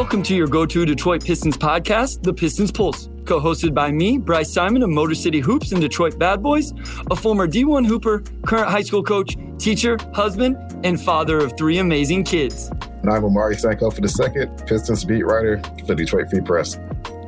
Welcome to your go-to Detroit Pistons podcast, The Pistons Pulse, co-hosted by me, Bryce Simon of Motor City Hoops and Detroit Bad Boys, a former D1 hooper, current high school coach, teacher, husband, and father of 3 amazing kids. And I'm Omari Sanko for the second, Pistons beat writer for the Detroit Free Press.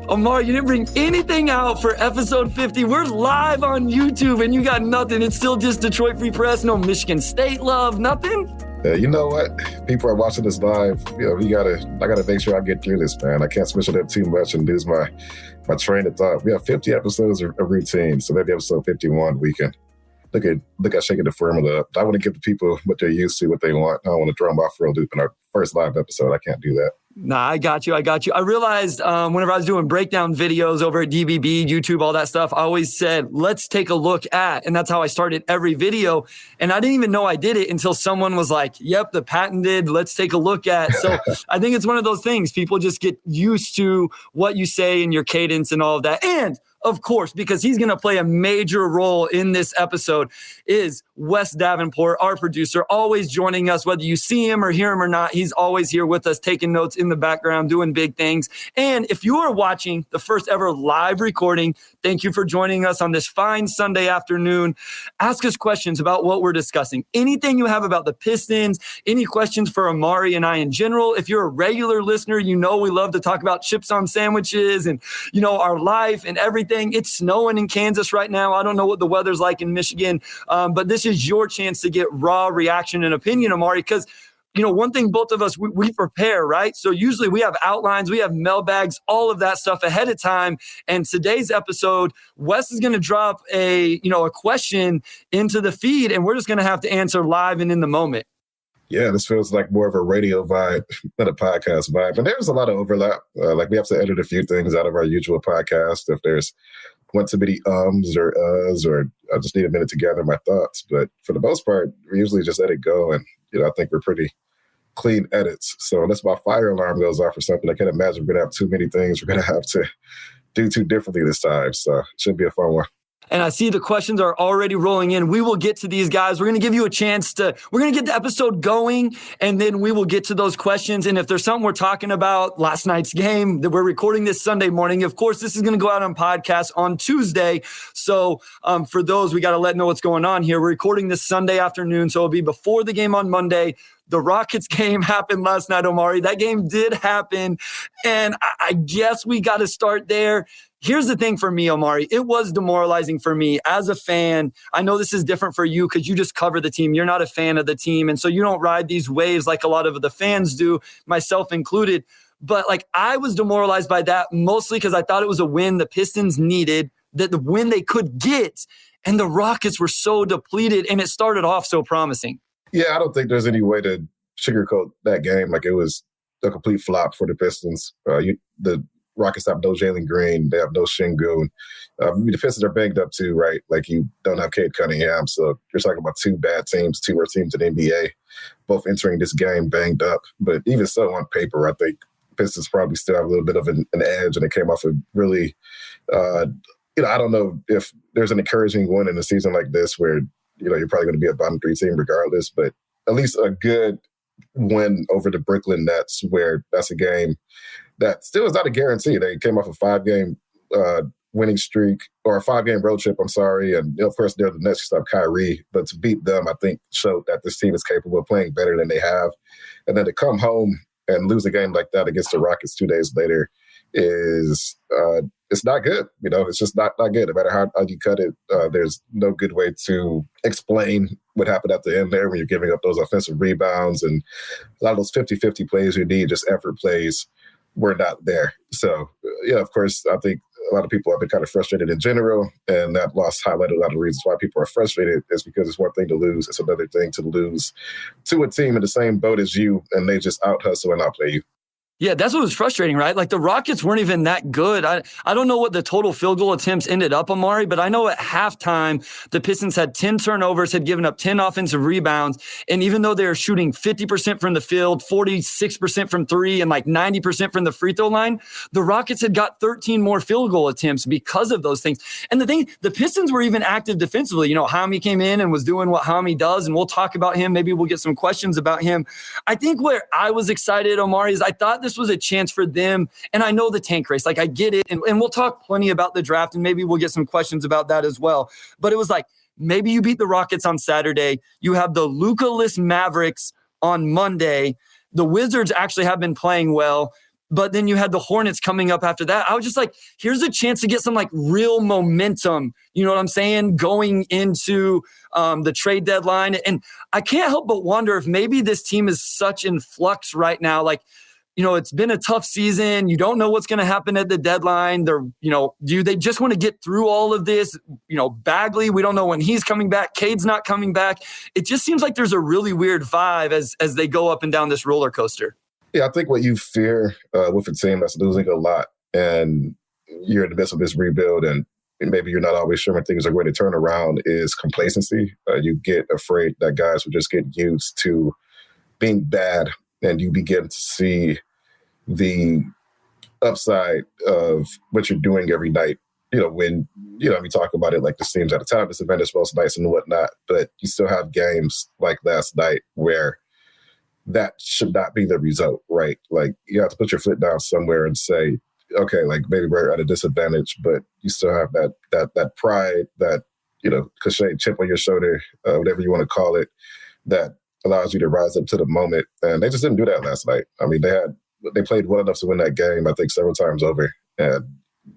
Omari, you didn't bring anything out for episode 50. We're live on YouTube and you got nothing. It's still just Detroit Free Press, no Michigan State love, nothing? You know what? People are watching this live. I gotta make sure I get through this, man. I can't switch it up too much and lose my train of thought. We have 50 episodes of routine, so maybe episode 51 we can look at shaking the formula up. I want to give the people what they're used to, what they want. I don't want to throw them off for a loop in our first live episode. I can't do that. Nah, I got you. I realized whenever I was doing breakdown videos over at DBB, YouTube, all that stuff, I always said, let's take a look at, and that's how I started every video. And I didn't even know I did it until someone was like, yep, the patented, let's take a look at. So I think it's one of those things. People just get used to what you say and your cadence and all of that. And of course, because he's going to play a major role in this episode, is Wes Davenport, our producer, always joining us, whether you see him or hear him or not. He's always here with us, taking notes in the background, doing big things. And if you are watching the first ever live recording, thank you for joining us on this fine Sunday afternoon. Ask us questions about what we're discussing. Anything you have about the Pistons, any questions for Omari and I in general. If you're a regular listener, you know we love to talk about chips on sandwiches and, you know, our life and everything. It's snowing in Kansas right now. I don't know what the weather's like in Michigan, but this is your chance to get raw reaction and opinion, Omari, because, you know, one thing both of us, we prepare, right? So usually we have outlines, we have mailbags, all of that stuff ahead of time. And today's episode, Wes is going to drop a question into the feed, and we're just going to have to answer live and in the moment. Yeah, this feels like more of a radio vibe than a podcast vibe. And there's a lot of overlap. Like we have to edit a few things out of our usual podcast if there's one too many ums or uhs, or I just need a minute to gather my thoughts. But for the most part, we usually just let it go. And, I think we're pretty clean edits. So unless my fire alarm goes off or something, I can't imagine we're going to have too many things we're going to have to do too differently this time. So it should be a fun one. And I see the questions are already rolling in. We will get to these guys. We're going to give you a chance we're going to get the episode going, and then we will get to those questions. And if there's something we're talking about, last night's game, that we're recording this Sunday morning, of course, this is going to go out on podcast on Tuesday. So for those, we got to let know what's going on here. We're recording this Sunday afternoon, so it'll be before the game on Monday. The Rockets game happened last night, Omari. That game did happen, and I guess we got to start there. Here's the thing for me, Omari. It was demoralizing for me as a fan. I know this is different for you because you just cover the team. You're not a fan of the team, and so you don't ride these waves like a lot of the fans do, myself included. But I was demoralized by that mostly because I thought it was a win the Pistons needed, that the win they could get, and the Rockets were so depleted, and it started off so promising. Yeah, I don't think there's any way to sugarcoat that game. It was a complete flop for the Pistons. The Rockets have no Jalen Green. They have no Şengün. The Pistons are banged up too, right? You don't have Cade Cunningham. So you're talking about 2 bad teams, 2 worst teams in the NBA, both entering this game banged up. But even so, on paper, I think Pistons probably still have a little bit of an edge, and it came off a really, I don't know if there's an encouraging win in a season like this where, you're probably going to be a bottom 3 team regardless, but at least a good win over the Brooklyn Nets, where that's a game that still is not a guarantee. They came off a 5-game winning streak, or a 5-game road trip, I'm sorry. And, of course, they're the Nets of Kyrie, but to beat them, I think, showed that this team is capable of playing better than they have. And then to come home and lose a game like that against the Rockets 2 days later is it's not good. It's just not good. No matter how you cut it, there's no good way to explain what happened at the end there when you're giving up those offensive rebounds, and a lot of those 50-50 plays you need, just effort plays, were not there. So, of course, I think a lot of people have been kind of frustrated in general, and that loss highlighted a lot of reasons why people are frustrated. Is because it's one thing to lose. It's another thing to lose to a team in the same boat as you, and they just out-hustle and outplay you. Yeah, that's what was frustrating, right? The Rockets weren't even that good. I don't know what the total field goal attempts ended up, Omari, but I know at halftime, the Pistons had 10 turnovers, had given up 10 offensive rebounds. And even though they were shooting 50% from the field, 46% from 3, and 90% from the free throw line, the Rockets had got 13 more field goal attempts because of those things. And the Pistons were even active defensively. Jaime came in and was doing what Jaime does, and we'll talk about him. Maybe we'll get some questions about him. I think where I was excited, Omari, is I thought this was a chance for them. And I know the tank race, like I get it. And we'll talk plenty about the draft and maybe we'll get some questions about that as well. But it was like, maybe you beat the Rockets on Saturday. You have the Luka-less Mavericks on Monday. The Wizards actually have been playing well. But then you had the Hornets coming up after that. I was just like, here's a chance to get some like real momentum, you know what I'm saying, going into the trade deadline. And I can't help but wonder if maybe this team is such in flux right now. Like, you know, it's been a tough season. You don't know what's going to happen at the deadline. They're, you know, do they just want to get through all of this? You know, Bagley, we don't know when he's coming back. Cade's not coming back. It just seems like there's a really weird vibe as they go up and down this roller coaster. Yeah, I think what you fear with a team that's losing a lot and you're in the midst of this rebuild and maybe you're not always sure when things are going to turn around is complacency. You get afraid that guys will just get used to being bad and you begin to see the upside of what you're doing every night. You know, when, you know, we talk about it like this team's at a time, this event is most nice and whatnot, but you still have games like last night where that should not be the result, right? Like you have to put your foot down somewhere and say, okay, like maybe we're at a disadvantage, but you still have that pride, that, you know, cliche chip on your shoulder, whatever you want to call it, that allows you to rise up to the moment. And they just didn't do that last night. I mean, they played well enough to win that game, I think, several times over. And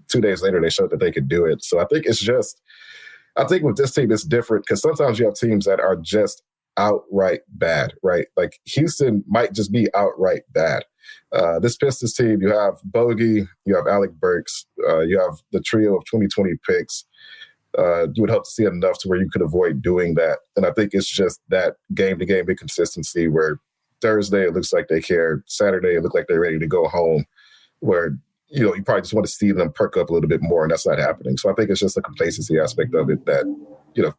2 days later, they showed that they could do it. So I think with this team, it's different because sometimes you have teams that are just outright bad, right? Like Houston might just be outright bad. This Pistons team, you have Bogey, you have Alec Burks, you have the trio of 2020 picks. You would hope to see enough to where you could avoid doing that. And I think it's just that game-to-game inconsistency where Thursday it looks like they care, Saturday it looks like they're ready to go home, where, you know, you probably just want to see them perk up a little bit more, and that's not happening. So I think it's just the complacency aspect of it that, you know,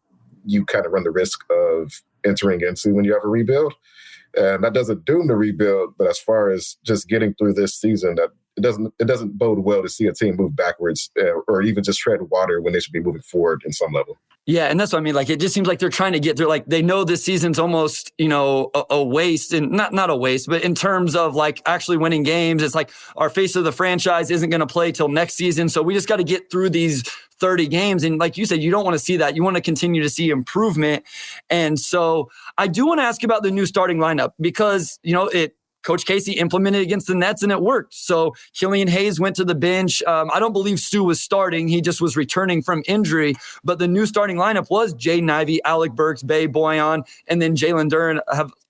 you kind of run the risk of entering into when you have a rebuild. And that doesn't doom the rebuild, but as far as just getting through this season, that it doesn't bode well to see a team move backwards or even just tread water when they should be moving forward in some level. Yeah, and that's what I mean. Like, it just seems like they're trying to get through. Like, they know this season's almost, you know, a waste, and not a waste, but in terms of like actually winning games, it's like our face of the franchise isn't going to play till next season. So we just got to get through these 30 games. And like you said, you don't want to see that. You want to continue to see improvement. And so I do want to ask about the new starting lineup because, you know, Coach Casey implemented against the Nets and it worked. So Killian Hayes went to the bench. I don't believe Stu was starting. He just was returning from injury. But the new starting lineup was Jaden Ivey, Alec Burks, Bay Boyan, and then Stew-Duren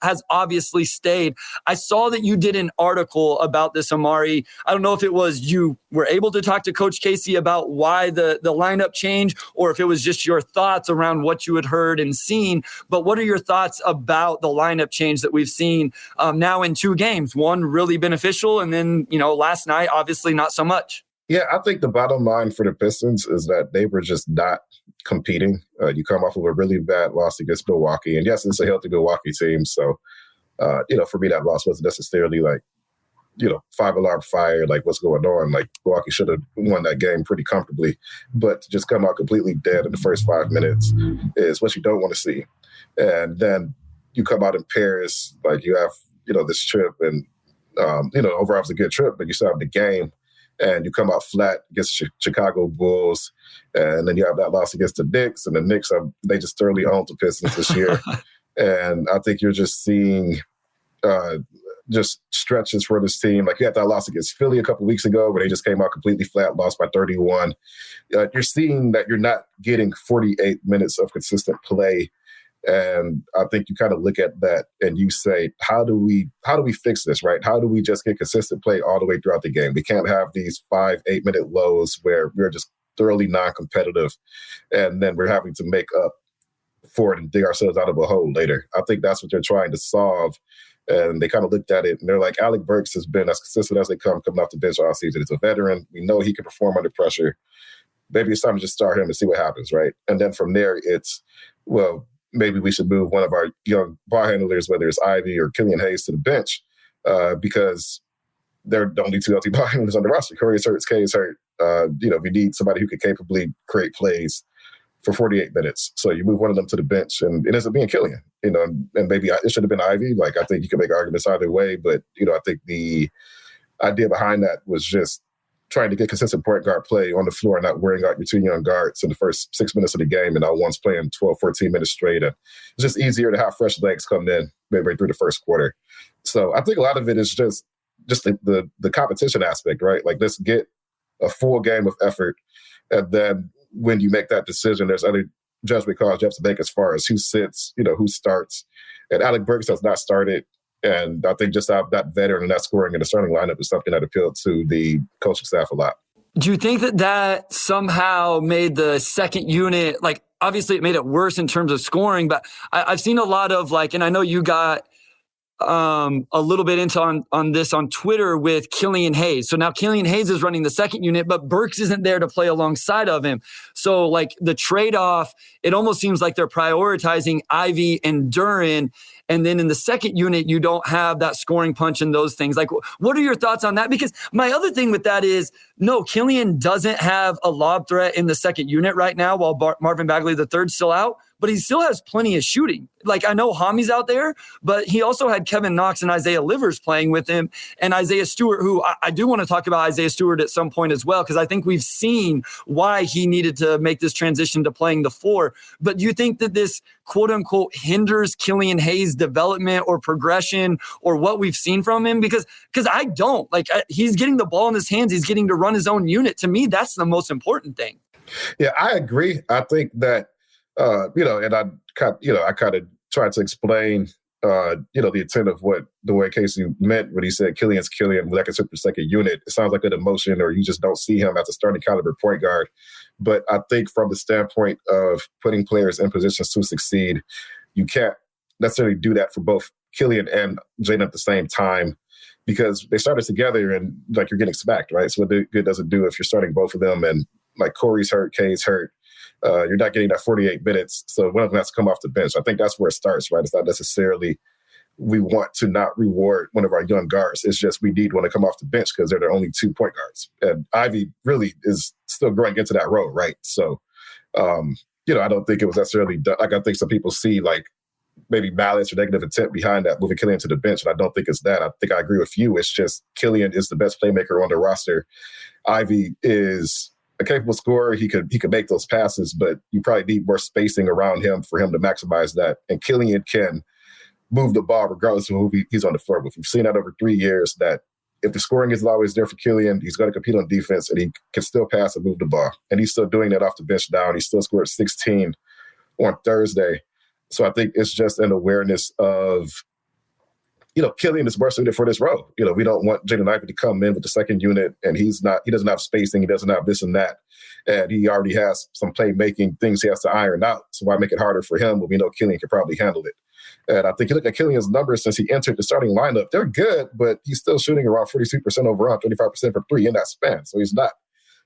has obviously stayed. I saw that you did an article about this, Omari. I don't know if it was you were able to talk to Coach Casey about why the lineup changed or if it was just your thoughts around what you had heard and seen. But what are your thoughts about the lineup change that we've seen now in 2 games? One really beneficial, and then, you know, last night, obviously not so much. Yeah, I think the bottom line for the Pistons is that they were just not competing. You come off of a really bad loss against Milwaukee. And yes, it's a healthy Milwaukee team. So, you know, for me, that loss wasn't necessarily like, you know, 5-alarm fire, like what's going on. Like Milwaukee should have won that game pretty comfortably. But to just come out completely dead in the first 5 minutes is what you don't want to see. And then you come out in Paris, like you have, you know, this trip and, you know, overall it's a good trip, but you still have the game and you come out flat against the Chicago Bulls. And then you have that loss against the Knicks, and the Knicks, they just thoroughly owned the Pistons this year. And I think you're just seeing just stretches for this team. Like you had that loss against Philly a couple weeks ago where they just came out completely flat, lost by 31. You're seeing that you're not getting 48 minutes of consistent play. And I think you kind of look at that and you say, how do we fix this, right? How do we just get consistent play all the way throughout the game? We can't have these 5-8 minute lows where we're just thoroughly non-competitive and then we're having to make up for it and dig ourselves out of a hole later. I think that's what they're trying to solve. And they kind of looked at it and they're like, Alec Burks has been as consistent as they coming off the bench all season. He's a veteran. We know he can perform under pressure. Maybe it's time to just start him and see what happens, right? And then from there, it's, well, maybe we should move one of our young ball handlers, whether it's Ivy or Killian Hayes, to the bench because they're the only 2 healthy ball handlers on the roster. Corey is hurt, Kay is hurt. You know, we need somebody who can capably create plays for 48 minutes. So you move one of them to the bench, and it ends up being Killian. You know, and maybe it should have been Ivy. Like, I think you can make arguments either way, but, you know, I think the idea behind that was just trying to get consistent point guard play on the floor and not wearing out your two young guards in the first 6 minutes of the game and one's playing 12, 14 minutes straight. And it's just easier to have fresh legs come in maybe through the first quarter. So I think a lot of it is just the competition aspect, right? Like, let's get a full game of effort. And then when you make that decision, there's other judgment calls you have to make as far as who sits, who starts. And Alec Burks has not started. And I think just that veteran and that scoring in the starting lineup is something that appealed to the coaching staff a lot. Do you think that somehow made the second unit, like, obviously it made it worse in terms of scoring, but I've seen a lot of, like, and I know you got a little bit into on this on Twitter with Killian Hayes. So now Killian Hayes is running the second unit, but Burks isn't there to play alongside of him. So, like, the trade-off, it almost seems like they're prioritizing Ivy and Duren. And then in the second unit, you don't have that scoring punch and those things. Like, what are your thoughts on that? Because my other thing with that is, no, Killian doesn't have a lob threat in the second unit right now while Marvin Bagley III's still out, but he still has plenty of shooting. Like, I know Hami's out there, but he also had Kevin Knox and Isaiah Livers playing with him, and Isaiah Stewart, who I do want to talk about Isaiah Stewart at some point as well, because I think we've seen why he needed to make this transition to playing the four. But do you think that this quote-unquote hinders Killian Hayes' development or progression or what we've seen from him? Because I don't. Like, he's getting the ball in his hands. He's getting to run his own unit. To me, that's the most important thing. Yeah, I agree. I think that, and I kind of tried to explain, the intent of what the way Casey meant when he said Killian's Killian, that considered the second unit. It sounds like an emotion, or you just don't see him as a starting caliber point guard. But I think from the standpoint of putting players in positions to succeed, you can't necessarily do that for both Killian and Jaden at the same time, because they started together and, like, you're getting smacked, right? So what good does it do if you're starting both of them and, like, Corey's hurt, Kay's hurt? You're not getting that 48 minutes. So one of them has to come off the bench. I think that's where it starts, right? It's not necessarily we want to not reward one of our young guards. It's just we need one to come off the bench because they're the only two point guards. And Ivy really is still growing into that role, right? So, I don't think it was necessarily done. Like, I think some people see, like, maybe malice or negative intent behind that, moving Killian to the bench. And I don't think it's that. I think I agree with you. It's just Killian is the best playmaker on the roster. Ivy is a capable scorer. He could make those passes, but you probably need more spacing around him for him to maximize that. And Killian can move the ball regardless of who he's on the floor with. We've seen that over 3 years, that if the scoring isn't always there for Killian, he's going to compete on defense, and he can still pass and move the ball. And he's still doing that off the bench down. He still scored 16 on Thursday. So I think it's just an awareness of, Killian is more suited for this role. We don't want Jaden Ivey to come in with the second unit and he doesn't have spacing. He doesn't have this and that. And he already has some playmaking things he has to iron out. So why make it harder for him when we know Killian can probably handle it? And I think you look at Killian's numbers since he entered the starting lineup, they're good, but he's still shooting around 42% overall, 25% from three in that span. So he's not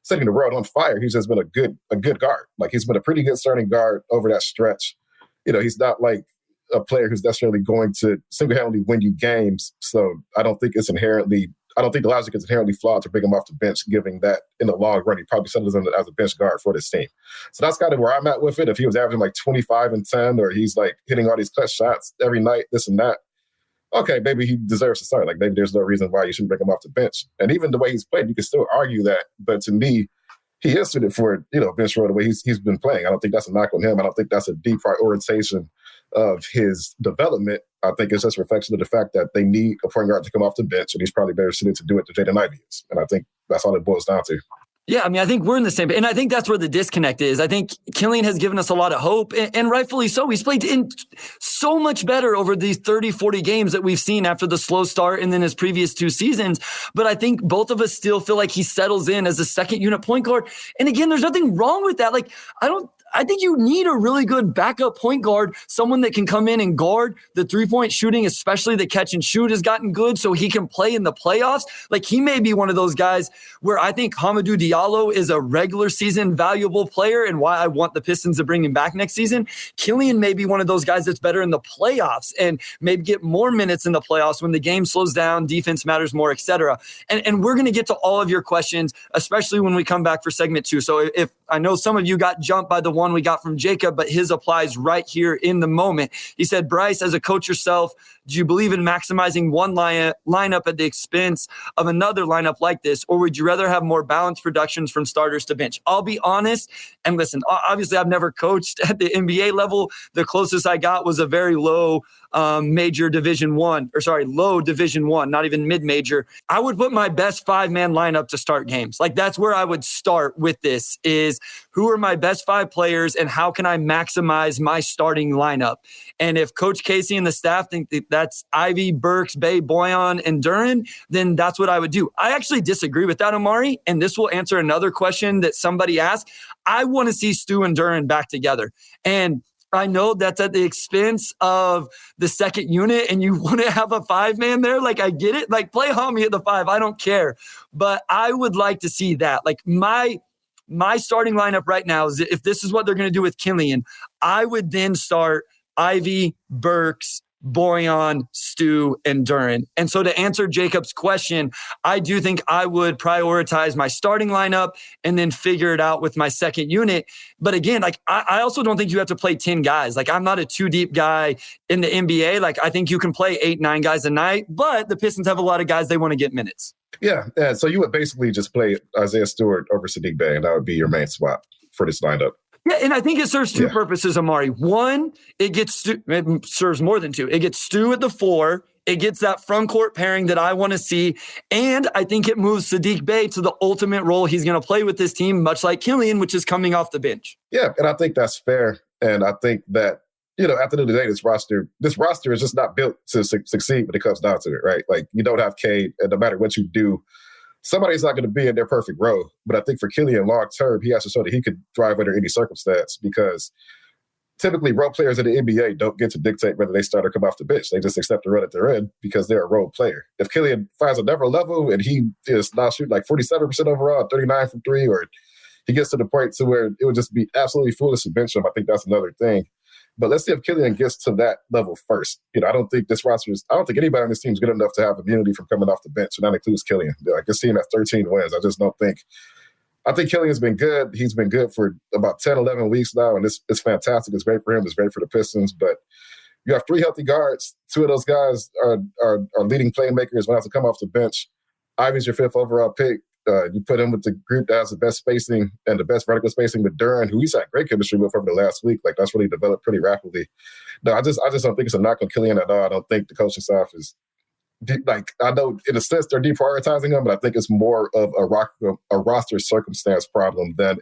setting the world on fire. He's just been a good guard. Like, he's been a pretty good starting guard over that stretch. He's not like a player who's necessarily going to single-handedly win you games. So I don't think the logic is inherently flawed to bring him off the bench, giving that in the long run, he probably settles in as a bench guard for this team. So that's kind of where I'm at with it. If he was averaging like 25 and 10, or he's like hitting all these clutch shots every night, this and that, okay, maybe he deserves to start. Like, maybe there's no reason why you shouldn't bring him off the bench. And even the way he's played, you can still argue that. But to me, he is suited for, bench role the way he's been playing. I don't think that's a knock on him. I don't think that's a deprioritization of his development. I think it's just a reflection of the fact that they need a point guard to come off the bench, and he's probably better suited to do it than Jaden Ivey is. And I think that's all it boils down to. Yeah, I mean, I think we're in the same, and I think that's where the disconnect is. I think Killian has given us a lot of hope, and rightfully so. He's played in so much better over these 30, 40 games that we've seen after the slow start and then his previous 2 seasons. But I think both of us still feel like he settles in as a second unit point guard. And again, there's nothing wrong with that. Like, I think you need a really good backup point guard, someone that can come in and guard the three-point shooting, especially the catch and shoot has gotten good so he can play in the playoffs. Like, he may be one of those guys where I think Hamidou Diallo is a regular season valuable player and why I want the Pistons to bring him back next season. Killian may be one of those guys that's better in the playoffs and maybe get more minutes in the playoffs when the game slows down, defense matters more, etc. And we're going to get to all of your questions, especially when we come back for segment 2. So if I know some of you got jumped by the one one we got from Jacob, but his applies right here in the moment. He said, Bryce, as a coach yourself, do you believe in maximizing one lineup at the expense of another lineup like this? Or would you rather have more balanced productions from starters to bench? I'll be honest. And listen, obviously I've never coached at the NBA level. The closest I got was a very low Division 1, not even mid-major. I would put my best 5-man lineup to start games. Like, that's where I would start with this, is who are my best 5 players and how can I maximize my starting lineup? And if Coach Casey and the staff think that that's Ivy, Burks, Bay, Boyan, and Duren, then that's what I would do. I actually disagree with that, Omari, and this will answer another question that somebody asked. I want to see Stew and Duren back together. And I know that's at the expense of the second unit and you want to have a 5-man there. Like, I get it. Like, play Hami at the 5. I don't care. But I would like to see that. Like, my starting lineup right now is, if this is what they're going to do with Killian, I would then start Ivy, Burks, Boyan, Stew, and Duren. And so to answer Jacob's question, I do think I would prioritize my starting lineup and then figure it out with my second unit. But again, like, I also don't think you have to play 10 guys. Like, I'm not a 2-deep guy in the NBA. Like, I think you can play 8-9 guys a night, but the Pistons have a lot of guys they want to get minutes. Yeah. So you would basically just play Isaiah Stewart over Sadiq Bey, and that would be your main swap for this lineup. Yeah, and I think it serves two purposes, Omari. One, it serves more than two. It gets Stew at the 4. It gets that front court pairing that I want to see. And I think it moves Sadiq Bey to the ultimate role he's going to play with this team, much like Killian, which is coming off the bench. Yeah, and I think that's fair. And I think that, at the end of the day, this roster is just not built to succeed when it comes down to it, right? Like, you don't have Cade, and no matter what you do, somebody's not going to be in their perfect role. But I think for Killian, long term, he has to show that he could thrive under any circumstance, because typically role players in the NBA don't get to dictate whether they start or come off the bench. They just accept the run that they're in because they're a role player. If Killian finds another level and he is now shooting like 47% overall, 39 from 3, or he gets to the point to where it would just be absolutely foolish to bench him, I think that's another thing. But let's see if Killian gets to that level first. I don't think I don't think anybody on this team is good enough to have immunity from coming off the bench, and that includes Killian. Like, this team has 13 wins. I think Killian's been good. He's been good for about 10, 11 weeks now, and it's fantastic. It's great for him. It's great for the Pistons. But you have 3 healthy guards. 2 of those guys are leading playmakers when I have to come off the bench. Ivy's your 5th overall pick. You put him with the group that has the best spacing and the best vertical spacing with Duren, who he's had great chemistry with over the last week. Like, that's really developed pretty rapidly. No, I just don't think it's a knock on Killian at all. I don't think the coaching staff is like, I know in a sense they're deprioritizing him, but I think it's more of a roster circumstance problem than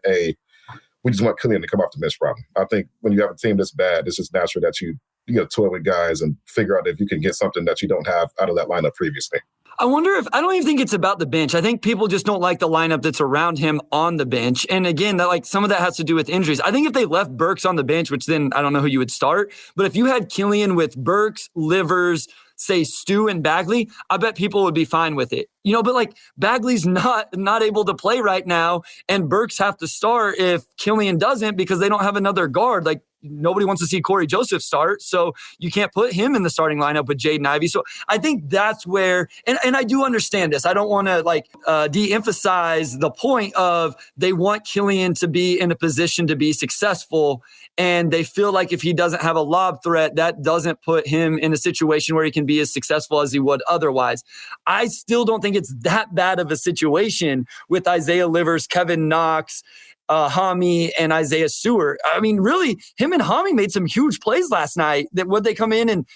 we just want Killian to come off the bench problem. I think when you have a team this bad, it's just natural that you toy with guys and figure out if you can get something that you don't have out of that lineup previously. I don't even think it's about the bench. I think people just don't like the lineup that's around him on the bench. And again, some of that has to do with injuries. I think if they left Burks on the bench, which then I don't know who you would start, but if you had Killian with Burks, Livers, say Stew and Bagley, I bet people would be fine with it. But like, Bagley's not able to play right now, and Burks have to start if Killian doesn't, because they don't have another guard. Like, nobody wants to see Corey Joseph start, so you can't put him in the starting lineup with Jaden Ivey. So I think that's where, and I do understand this. I don't want to de-emphasize the point of they want Killian to be in a position to be successful, and they feel like if he doesn't have a lob threat, that doesn't put him in a situation where he can be as successful as he would otherwise. I still don't think it's that bad of a situation with Isaiah Livers, Kevin Knox, Hami, and Isaiah Stewart. I mean, really, him and Hami made some huge plays last night. That would they come in and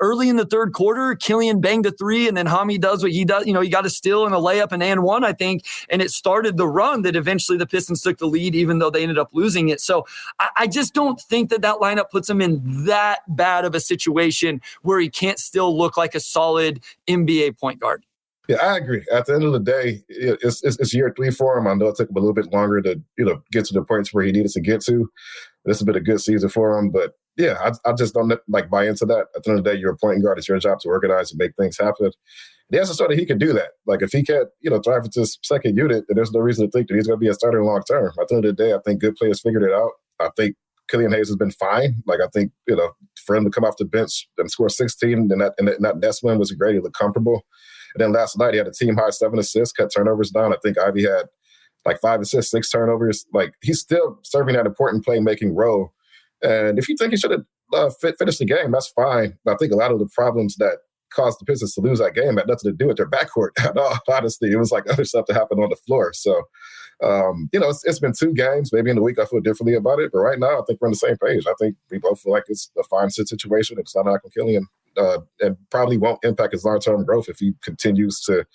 early in the third quarter, Killian banged a 3, and then Hami does what he does. He got a steal and a layup and one, I think, and it started the run that eventually the Pistons took the lead, even though they ended up losing it. So I just don't think that lineup puts him in that bad of a situation where he can't still look like a solid NBA point guard. Yeah, I agree. At the end of the day, it's year 3 for him. I know it took him a little bit longer to get to the points where he needed to get to. This has been a good season for him, but yeah, I just don't buy into that. At the end of the day, you're a point guard. It's your job to organize and make things happen. He has to show that he can do that. Like, if he can't, thrive with his second unit, then there's no reason to think that he's going to be a starter long term. At the end of the day, I think good players figured it out. I think Killian Hayes has been fine. Like, I think, for him to come off the bench and score 16 and that Nets win was great. He looked comfortable. And then last night, he had a team high 7 assists, cut turnovers down. I think Ivy had like 5 assists, 6 turnovers. Like, he's still serving that important playmaking role. And if you think he should have finished the game, that's fine. But I think a lot of the problems that caused the Pistons to lose that game had nothing to do with their backcourt at all. Honestly, it was like other stuff that happened on the floor. So, it's been 2 games. Maybe in the week I feel differently about it. But right now, I think we're on the same page. I think we both feel like it's a fine situation. It's not Michael Killian. And probably won't impact his long-term growth if he continues to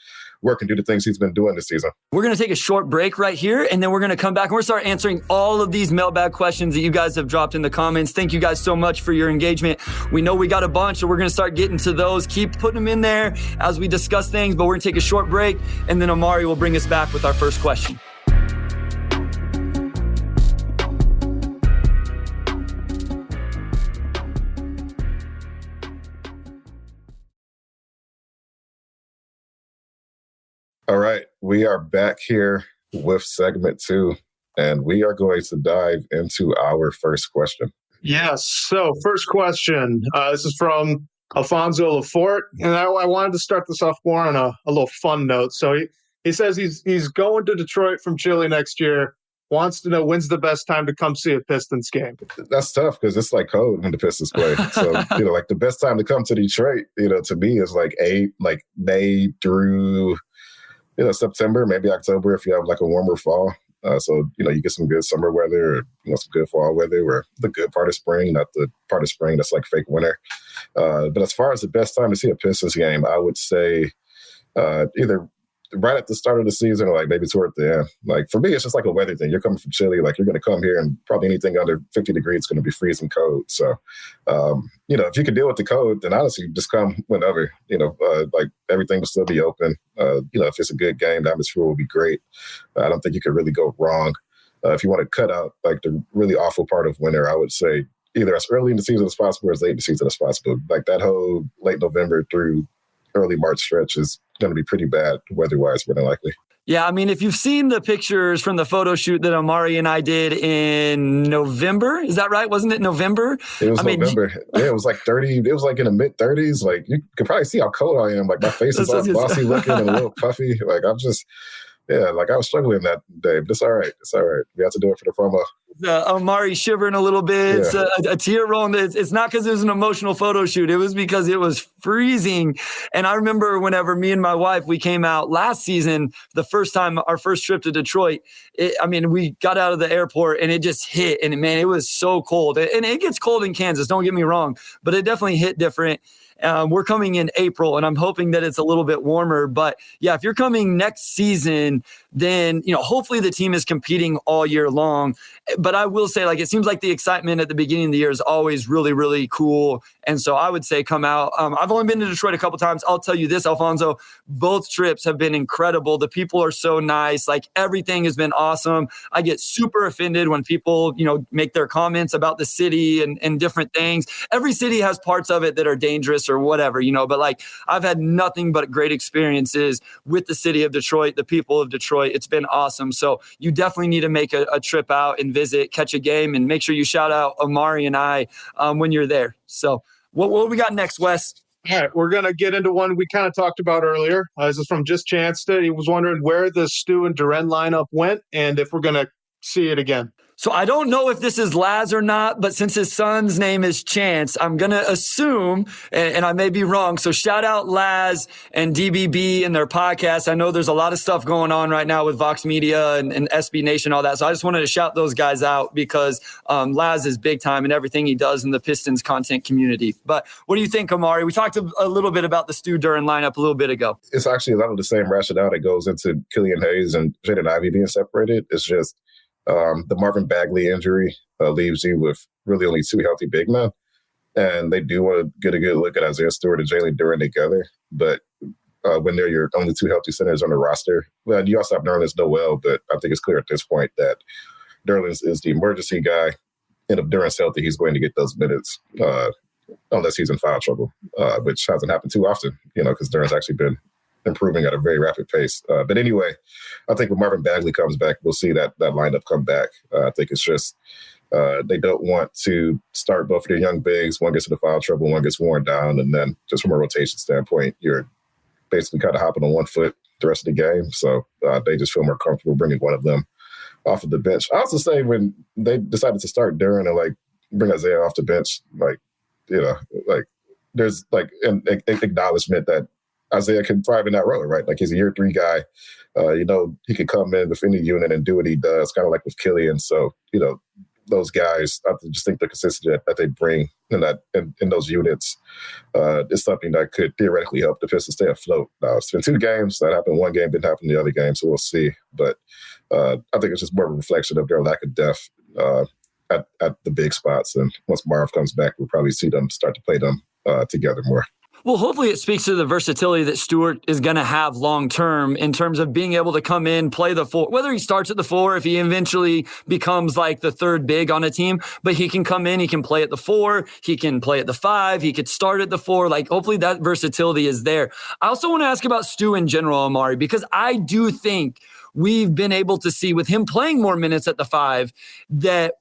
work and do the things he's been doing this season. We're going to take a short break right here, and then we're going to come back and we're going to start answering all of these mailbag questions that you guys have dropped in the comments. Thank you guys so much for your engagement. We know we got a bunch, so we're going to start getting to those. Keep putting them in there as we discuss things, but we're going to take a short break, and then Omari will bring us back with our first question. All right, we are back here with segment 2, and we are going to dive into our first question. Yes. So first question, this is from Alfonso Lafort, and I wanted to start this off more on a little fun note. So he says he's going to Detroit from Chile next year, wants to know when's the best time to come see a Pistons game. That's tough because it's like cold when the Pistons play. So, like the best time to come to Detroit, to me is like May through September, maybe October if you have like a warmer fall. So, you get some good summer weather, or, some good fall weather, or the good part of spring, not the part of spring that's like fake winter. But as far as the best time to see a Pistons game, I would say either right at the start of the season or like maybe toward the end. Like for me, it's just like a weather thing. You're coming from Chile, like you're going to come here and probably anything under 50 degrees is going to be freezing cold. So, if you can deal with the cold, then honestly, just come whenever, like everything will still be open. If it's a good game, the atmosphere will be great. I don't think you could really go wrong. If you want to cut out like the really awful part of winter, I would say either as early in the season as possible or as late in the season as possible. Like that whole late November through early March stretch is going to be pretty bad weather-wise, more than likely. Yeah, I mean, if you've seen the pictures from the photo shoot that Omari and I did in November, is that right? Wasn't it November? It was November. Yeah, it was like 30. It was like in the mid-30s. Like you could probably see how cold I am. Like my face is all glossy looking and a little puffy. Like I was struggling that day, but it's all right. It's all right. We have to do it for the promo. Omari shivering a little bit, yeah. a tear rolling. It's not because it was an emotional photo shoot. It was because it was freezing. And I remember whenever me and my wife, we came out last season, the first time, our first trip to Detroit, we got out of the airport and it just hit. And man, it was so cold. And it gets cold in Kansas, don't get me wrong, but it definitely hit different. We're coming in April, and I'm hoping that it's a little bit warmer. But yeah, if you're coming next season, then hopefully the team is competing all year long. But I will say, like, it seems like the excitement at the beginning of the year is always really, really cool. And so I would say come out. I've only been to Detroit a couple times. I'll tell you this, Alfonso, both trips have been incredible. The people are so nice. Like everything has been awesome. I get super offended when people, make their comments about the city and different things. Every city has parts of it that are dangerous or whatever, but like I've had nothing but great experiences with the city of Detroit, the people of Detroit. It's been awesome. So you definitely need to make a trip out and visit, catch a game, and make sure you shout out Omari and I when you're there. So what we got next, Wes? All right, we're going to get into one we kind of talked about earlier. This is from Just Chanced It. He was wondering where the Stew-Duren lineup went and if we're going to see it again. So I don't know if this is Laz or not, but since his son's name is Chance, I'm going to assume, and I may be wrong. So shout out Laz and DBB and their podcast. I know there's a lot of stuff going on right now with Vox Media and SB Nation, all that. So I just wanted to shout those guys out because Laz is big time in everything he does in the Pistons content community. But what do you think, Omari? We talked a little bit about the Stew-Duren lineup a little bit ago. It's actually a lot of the same rationale that goes into Killian Hayes and Jaden Ivey being separated. It's just the Marvin Bagley injury leaves you with really only 2 healthy big men. And they do want to get a good look at Isaiah Stewart and Jalen Duren together. But when they're your only 2 healthy centers on the roster, well, you also have Nerlens Noel, but I think it's clear at this point that Nerlens is the emergency guy. And if Duren's healthy, he's going to get those minutes unless he's in foul trouble, which hasn't happened too often, because Duren's actually been improving at a very rapid pace. But anyway, I think when Marvin Bagley comes back, we'll see that lineup come back. I think it's just they don't want to start both of their young bigs. One gets into foul trouble, one gets worn down. And then just from a rotation standpoint, you're basically kind of hopping on one foot the rest of the game. So they just feel more comfortable bringing one of them off of the bench. I also say when they decided to start Duren and like bring Isaiah off the bench, like, you know, like there's like an acknowledgement that Isaiah can thrive in that role, right? Like he's a year 3 guy. You know, he could come in with any unit and do what he does, kind of like with Killian. So, you know, those guys, I just think the consistency that they bring in those units is something that could theoretically help the Pistons stay afloat. Now, it's been 2 games. That happened one game, didn't happen in the other game, so we'll see. But I think it's just more of a reflection of their lack of depth at the big spots. And once Marv comes back, we'll probably see them start to play them together more. Well, hopefully it speaks to the versatility that Stewart is going to have long-term in terms of being able to come in, play the 4, whether he starts at the 4, if he eventually becomes like the 3rd big on a team, but he can come in, he can play at the 4, he can play at the 5, he could start at the 4. Like hopefully that versatility is there. I also want to ask about Stu in general, Omari, because I do think we've been able to see with him playing more minutes at the 5 that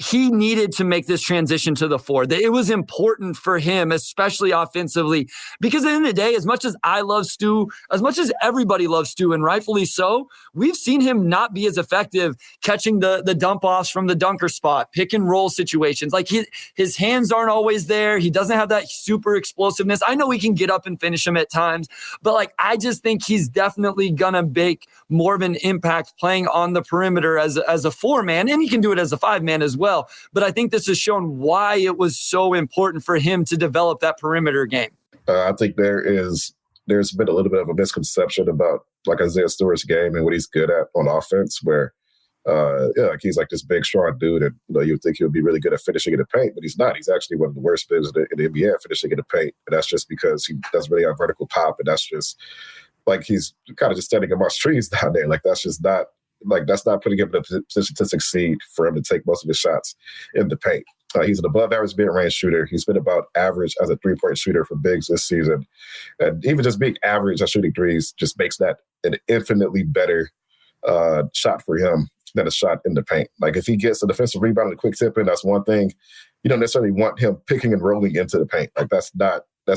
he needed to make this transition to the 4. That it was important for him, especially offensively, because at the end of the day, as much as I love Stu, as much as everybody loves Stu, and rightfully so, we've seen him not be as effective catching the dump offs from the dunker spot, pick and roll situations. Like his hands aren't always there. He doesn't have that super explosiveness. I know he can get up and finish them at times, but like I just think he's definitely gonna make more of an impact playing on the perimeter as a 4-man, and he can do it as a 5-man as well. But I think this has shown why it was so important for him to develop that perimeter game. I think there's been a little bit of a misconception about like Isaiah Stewart's game and what he's good at on offense, where like he's like this big, strong dude, and you know you would think he would be really good at finishing in the paint, but he's not. He's actually one of the worst bigs in the NBA at finishing in the paint, and that's just because he doesn't really have vertical pop, and that's just like he's kind of just standing amongst trees down there. Like that's just not. Like, that's not putting him in a position to succeed for him to take most of his shots in the paint. He's an above-average mid-range shooter. He's been about average as a three-point shooter for bigs this season. And even just being average at shooting threes just makes that an infinitely better shot for him than a shot in the paint. Like, if he gets a defensive rebound and a quick tip-in, that's one thing. You don't necessarily want him picking and rolling into the paint. Like, that's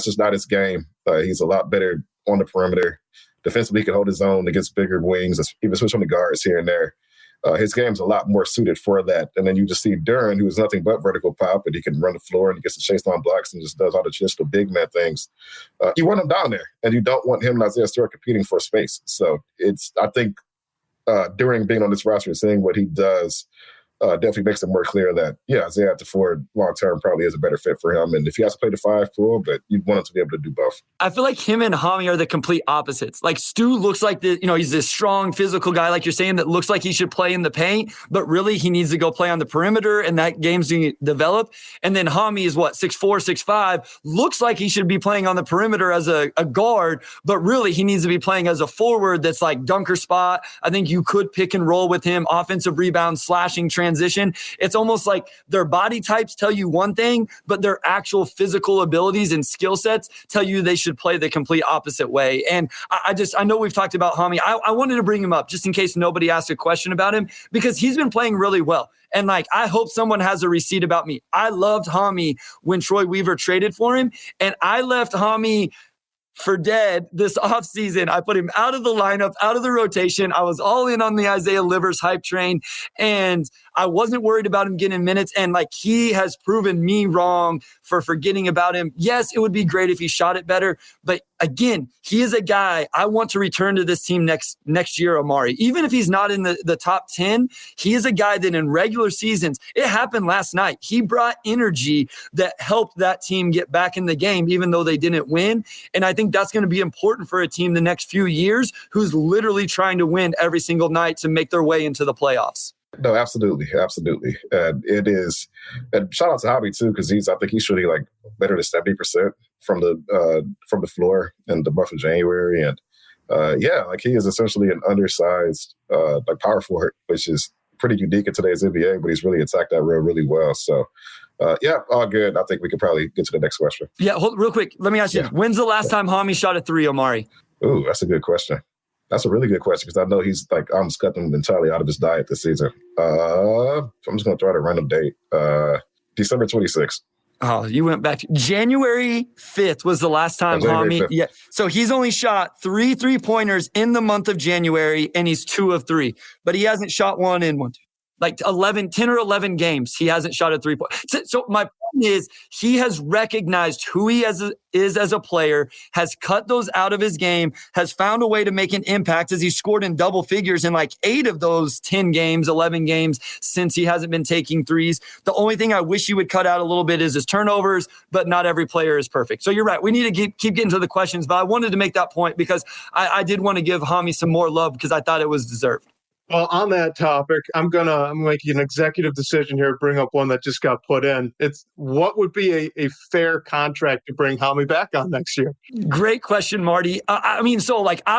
just not his game. He's a lot better on the perimeter. Defensively, he can hold his own against bigger wings, even switch on the guards here and there. His game's a lot more suited for that. And then you just see Duren, who is nothing but vertical pop, and he can run the floor and he gets to chase down blocks and just does all the traditional big man things. You want him down there, and you don't want him and Isaiah Stewart competing for space. So I think Duren being on this roster and seeing what he does definitely makes it more clear that, yeah, Isaiah at the 4 long-term probably is a better fit for him. And if he has to play the 5, cool, but you want him to be able to do both. I feel like him and Hami are the complete opposites. Like Stu looks like he's this strong physical guy, like you're saying, that looks like he should play in the paint, but really he needs to go play on the perimeter, and that game's going to develop. And then Hami is 6'4", 6'5", looks like he should be playing on the perimeter as a guard, but really he needs to be playing as a forward that's like dunker spot. I think you could pick and roll with him, offensive rebound, slashing, transition. It's almost like their body types tell you one thing, but their actual physical abilities and skill sets tell you they should play the complete opposite way. And I know we've talked about Hami. I wanted to bring him up just in case nobody asked a question about him, because he's been playing really well. And like, I hope someone has a receipt about me. I loved Hami when Troy Weaver traded for him, and I left Hami for dead this offseason. I put him out of the lineup, out of the rotation. I was all in on the Isaiah Livers hype train, and I wasn't worried about him getting minutes. And like, he has proven me wrong for forgetting about him. Yes, it would be great if he shot it better, but again, he is a guy I want to return to this team next year, Omari. Even if he's not in the top 10, he is a guy that in regular seasons, it happened last night. He brought energy that helped that team get back in the game, even though they didn't win. And I think that's going to be important for a team the next few years who's literally trying to win every single night to make their way into the playoffs. No, absolutely. And it is, and shout out to Hobby too, because I think he's shooting like better than 70% from the floor in the month of January. And like he is essentially an undersized like power forward, which is pretty unique in today's NBA, but he's really attacked that role really well. So all good. I think we could probably get to the next question. Yeah, real quick, let me ask you, when's the last time Hami shot a 3, Omari? Ooh, that's a good question. That's a really good question, because I know he's like almost cut them entirely out of his diet this season. I'm just going to throw out a random date. December 26th. Oh, you went back to January 5th was the last time Hami. Yeah. So he's only shot 3 3-pointers in the month of January, and he's 2 of 3. But he hasn't shot one in 10 or 11 games. He hasn't shot a 3-point. So my point is, he has recognized who he is as a player, has cut those out of his game, has found a way to make an impact as he scored in double figures in 8 of those 10 games, 11 games since he hasn't been taking threes. The only thing I wish he would cut out a little bit is his turnovers, but not every player is perfect. So you're right. We need to keep getting to the questions, but I wanted to make that point because I did want to give Hami some more love because I thought it was deserved. Well, on that topic, I'm making an executive decision here to bring up one that just got put in. It's what would be a fair contract to bring Hami back on next year? Great question, Marty. I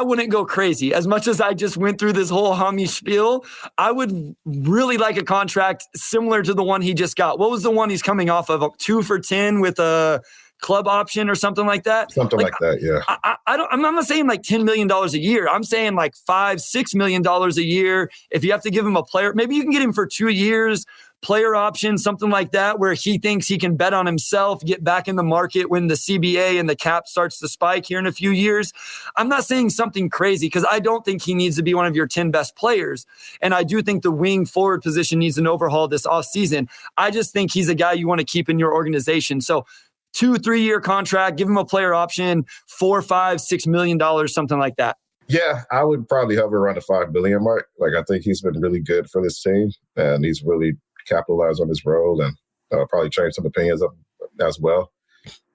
wouldn't go crazy. As much as I just went through this whole Hami spiel, I would really like a contract similar to the one he just got. What was the one he's coming off of? 2 for 10 with a club option or something like that? Something like that, yeah. I'm not saying $10 million a year. I'm saying $5-6 million a year. If you have to give him a player, maybe you can get him for 2 years, player option, something like that, where he thinks he can bet on himself, get back in the market when the CBA and the cap starts to spike here in a few years. I'm not saying something crazy because I don't think he needs to be one of your 10 best players. And I do think the wing forward position needs an overhaul this offseason. I just think he's a guy you want to keep in your organization. So 2-3-year contract, give him a player option, $4, $5, $6 million, something like that. Yeah, I would probably hover around the $5 billion mark. I think he's been really good for this team, and he's really capitalized on his role and probably changed some opinions up as well.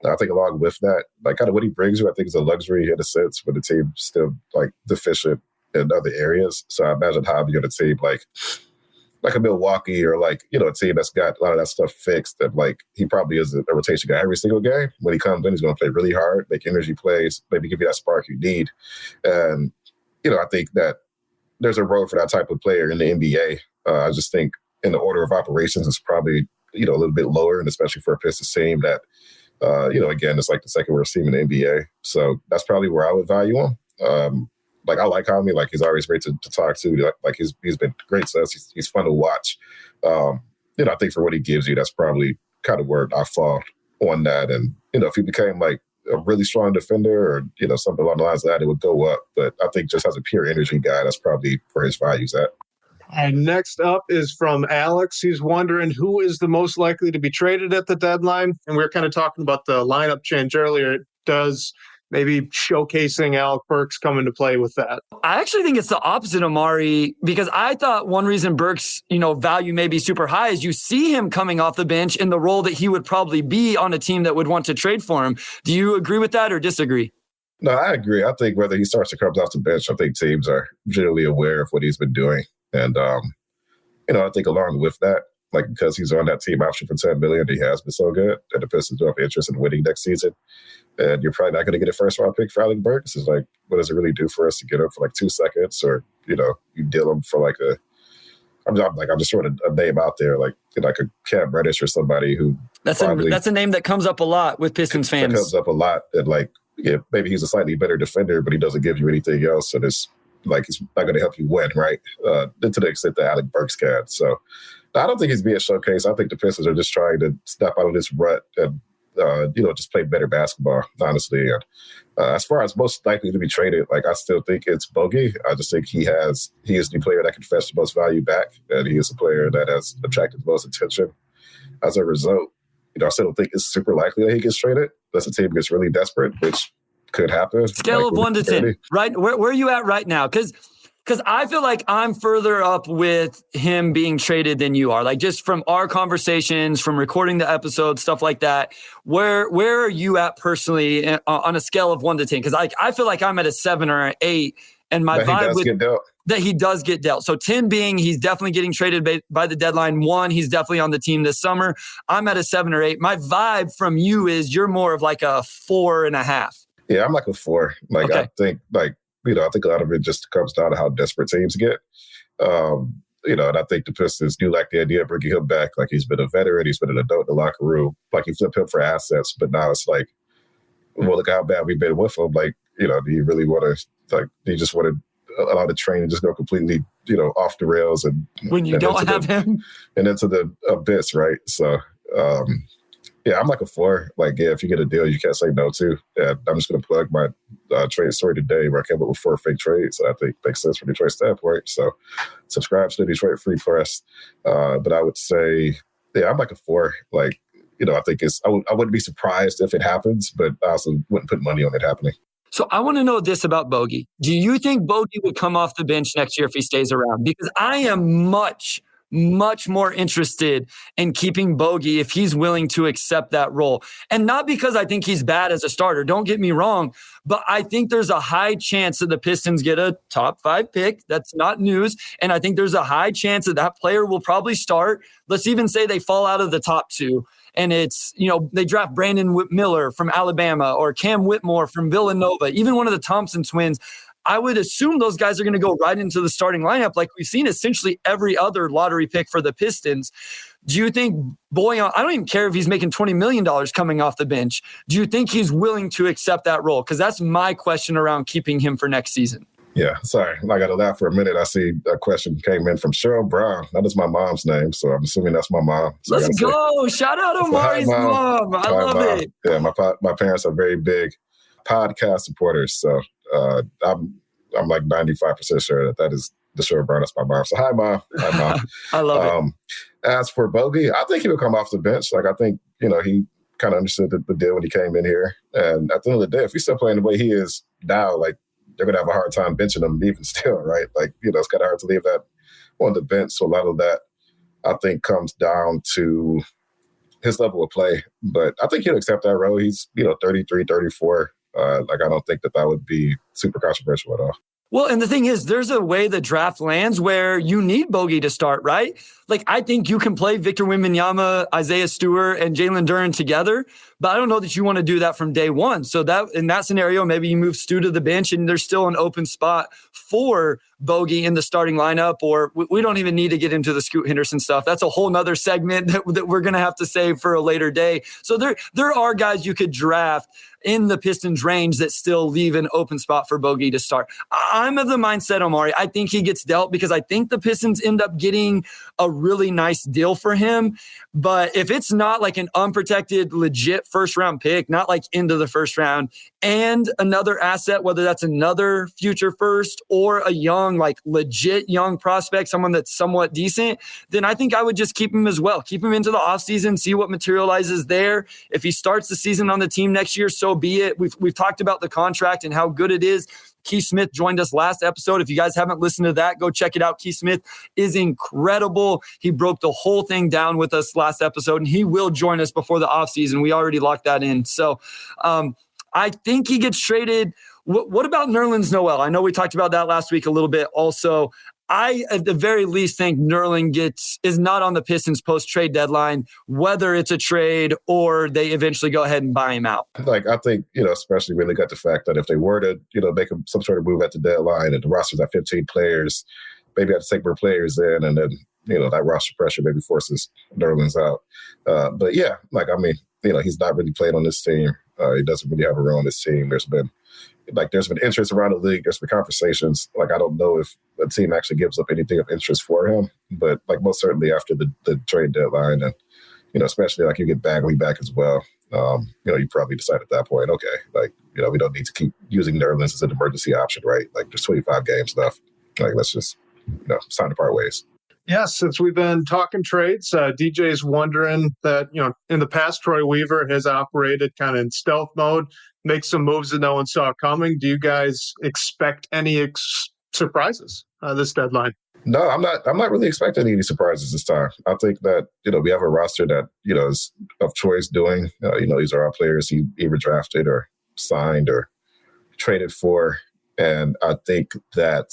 I think along with that, kind of what he brings you, I think is a luxury in a sense, but the team's still deficient in other areas. So I imagine Javi on a team like a Milwaukee or a team that's got a lot of that stuff fixed, that he probably is a rotation guy every single game. When he comes in, he's going to play really hard, make energy plays, maybe give you that spark you need. And, I think that there's a role for that type of player in the NBA. I just think in the order of operations, it's probably, a little bit lower, and especially for a Pistons team that, again, it's the second worst team in the NBA. So that's probably where I would value him. I like Hami. He's always great to talk to. He's been great to us. He's fun to watch. I think for what he gives you, that's probably kind of where I fall on that. And, if he became a really strong defender or, something along the lines of that, it would go up. But I think just as a pure energy guy, that's probably where his value's at. And next up is from Alex. He's wondering who is the most likely to be traded at the deadline. And we were kind of talking about the lineup change earlier. Does maybe showcasing Alec Burks come into play with that? I actually think it's the opposite, Omari, because I thought one reason Burks, value may be super high is you see him coming off the bench in the role that he would probably be on a team that would want to trade for him. Do you agree with that or disagree? No, I agree. I think whether he starts to come off the bench, I think teams are generally aware of what he's been doing. And, I think along with that, because he's on that team option for $10 million, he has been so good, and the Pistons do have interest in winning next season. And you're probably not going to get a first-round pick for Alec Burks. It's what does it really do for us to get him for 2 seconds, or you deal him for I'm just throwing a name out there, like a Cam Reddish or somebody who that's a name that comes up a lot with Pistons fans. That comes up a lot, and maybe he's a slightly better defender, but he doesn't give you anything else, and it's he's not going to help you win, right? To the extent that Alec Burks can. So I don't think he's being showcased. I think the Pistons are just trying to step out of this rut and just play better basketball, honestly. And as far as most likely to be traded, I still think it's Bogey. I just think he is the player that can fetch the most value back, and he is the player that has attracted the most attention. As a result, I still don't think it's super likely that he gets traded unless the team gets really desperate, which could happen. Scale of 1 to 10, right? Where are you at right now? Because I feel like I'm further up with him being traded than you are. Just from our conversations, from recording the episode, stuff like that. Where are you at personally on a scale of 1 to 10? Because I feel like I'm at a 7 or an 8, and my vibe that he does get dealt. So 10 being he's definitely getting traded by the deadline. 1, he's definitely on the team this summer. I'm at a 7 or 8. My vibe from you is you're more of a 4.5. Yeah, I'm a 4. Okay. I think I think a lot of it just comes down to how desperate teams get. And I think the Pistons do like the idea of bringing him back. He's been a veteran, he's been an adult in the locker room. You flip him for assets, but now it's well, look how bad we've been with him. Do you really want to, do you just want to allow the train to just go completely, off the rails and when you don't have him and into the abyss, right? So, Yeah, I'm like a 4. Like, yeah, if you get a deal you can't say no to. Yeah, I'm just going to plug my trade story today where I came up with 4 fake trades that I think makes sense for Detroit standpoint. So subscribe to the Detroit Free Press. But I would say, yeah, I'm like a 4. Like, I think I wouldn't be surprised if it happens, but I also wouldn't put money on it happening. So I want to know this about Bogey. Do you think Bogey would come off the bench next year if he stays around? Because I am much more interested in keeping Bogey if he's willing to accept that role. And not because I think he's bad as a starter. Don't get me wrong. But I think there's a high chance that the Pistons get a top 5 pick. That's not news. And I think there's a high chance that player will probably start. Let's even say they fall out of the top 2. And it's, they draft Brandon Miller from Alabama or Cam Whitmore from Villanova, even one of the Thompson twins. I would assume those guys are going to go right into the starting lineup like we've seen essentially every other lottery pick for the Pistons. Do you think Bojan, I don't even care if he's making $20 million coming off the bench. Do you think he's willing to accept that role? Because that's my question around keeping him for next season. Yeah, sorry. I got to laugh for a minute. I see a question came in from Cheryl Brown. That is my mom's name, so I'm assuming that's my mom. So let's go. Shout out Omari's mom. I love it. Yeah, my parents are very big podcast supporters, so I'm like 95% sure that is the Cheryl Brown. That's my mom. So hi, Mom. Hi, Mom. I love it. As for Bogey, I think he would come off the bench. Like, I think, he kind of understood the deal when he came in here. And at the end of the day, if he's still playing the way he is now, like, they're going to have a hard time benching him even still, right? Like, it's kind of hard to leave that on the bench. So a lot of that, I think, comes down to his level of play. But I think he'll accept that role. He's, 33, 34. I don't think that would be super controversial at all. Well, and the thing is, there's a way the draft lands where you need Bogey to start, right? Like, I think you can play Victor Wembanyama, Isaiah Stewart, and Jalen Duren together, but I don't know that you want to do that from day one. So that in that scenario, maybe you move Stu to the bench and there's still an open spot for Bogey in the starting lineup, or we don't even need to get into the Scoot Henderson stuff. That's a whole nother segment that we're going to have to save for a later day. So there are guys you could draft in the Pistons range that still leave an open spot for Bogey to start. I'm of the mindset, Omari, I think he gets dealt because I think the Pistons end up getting a really nice deal for him. But if it's not like an unprotected, legit first-round pick, not like into the first round, and another asset, whether that's another future first or a young, like legit young prospect, someone that's somewhat decent, then I think I would just keep him as well. Keep him into the offseason, see what materializes there. If he starts the season on the team next year, so be it. We've talked about the contract and how good it is. Keith Smith joined us last episode. If you guys haven't listened to that, go check it out. Keith Smith is incredible. He broke the whole thing down with us last episode, and he will join us before the offseason. We already locked that in. So I think he gets traded. What about Nerlens Noel? I know we talked about that last week a little bit also. I, at the very least, think Nerlens is not on the Pistons post-trade deadline, whether it's a trade or they eventually go ahead and buy him out. Like, I think, especially when they got the fact that if they were to, make some sort of move at the deadline and the roster's at 15 players, maybe have to take more players in, and then, that roster pressure maybe forces Nerlens out. But yeah, he's not really playing on this team. He doesn't really have a role on this team. There's been interest around the league. There's been conversations. Like, I don't know if a team actually gives up anything of interest for him, but like most certainly after the trade deadline, and especially like you get Bagley back as well. You probably decide at that point, okay, we don't need to keep using Nerlens as an emergency option, right? Like, there's 25 games left. Like, let's just it's time to part ways. Yeah, since we've been talking trades, DJ's wondering that, in the past, Troy Weaver has operated kind of in stealth mode, make some moves that no one saw coming. Do you guys expect any surprises this deadline? No, I'm not really expecting any surprises this time. I think that, we have a roster that, is of Troy's doing. These are our players he either drafted or signed or traded for. And I think that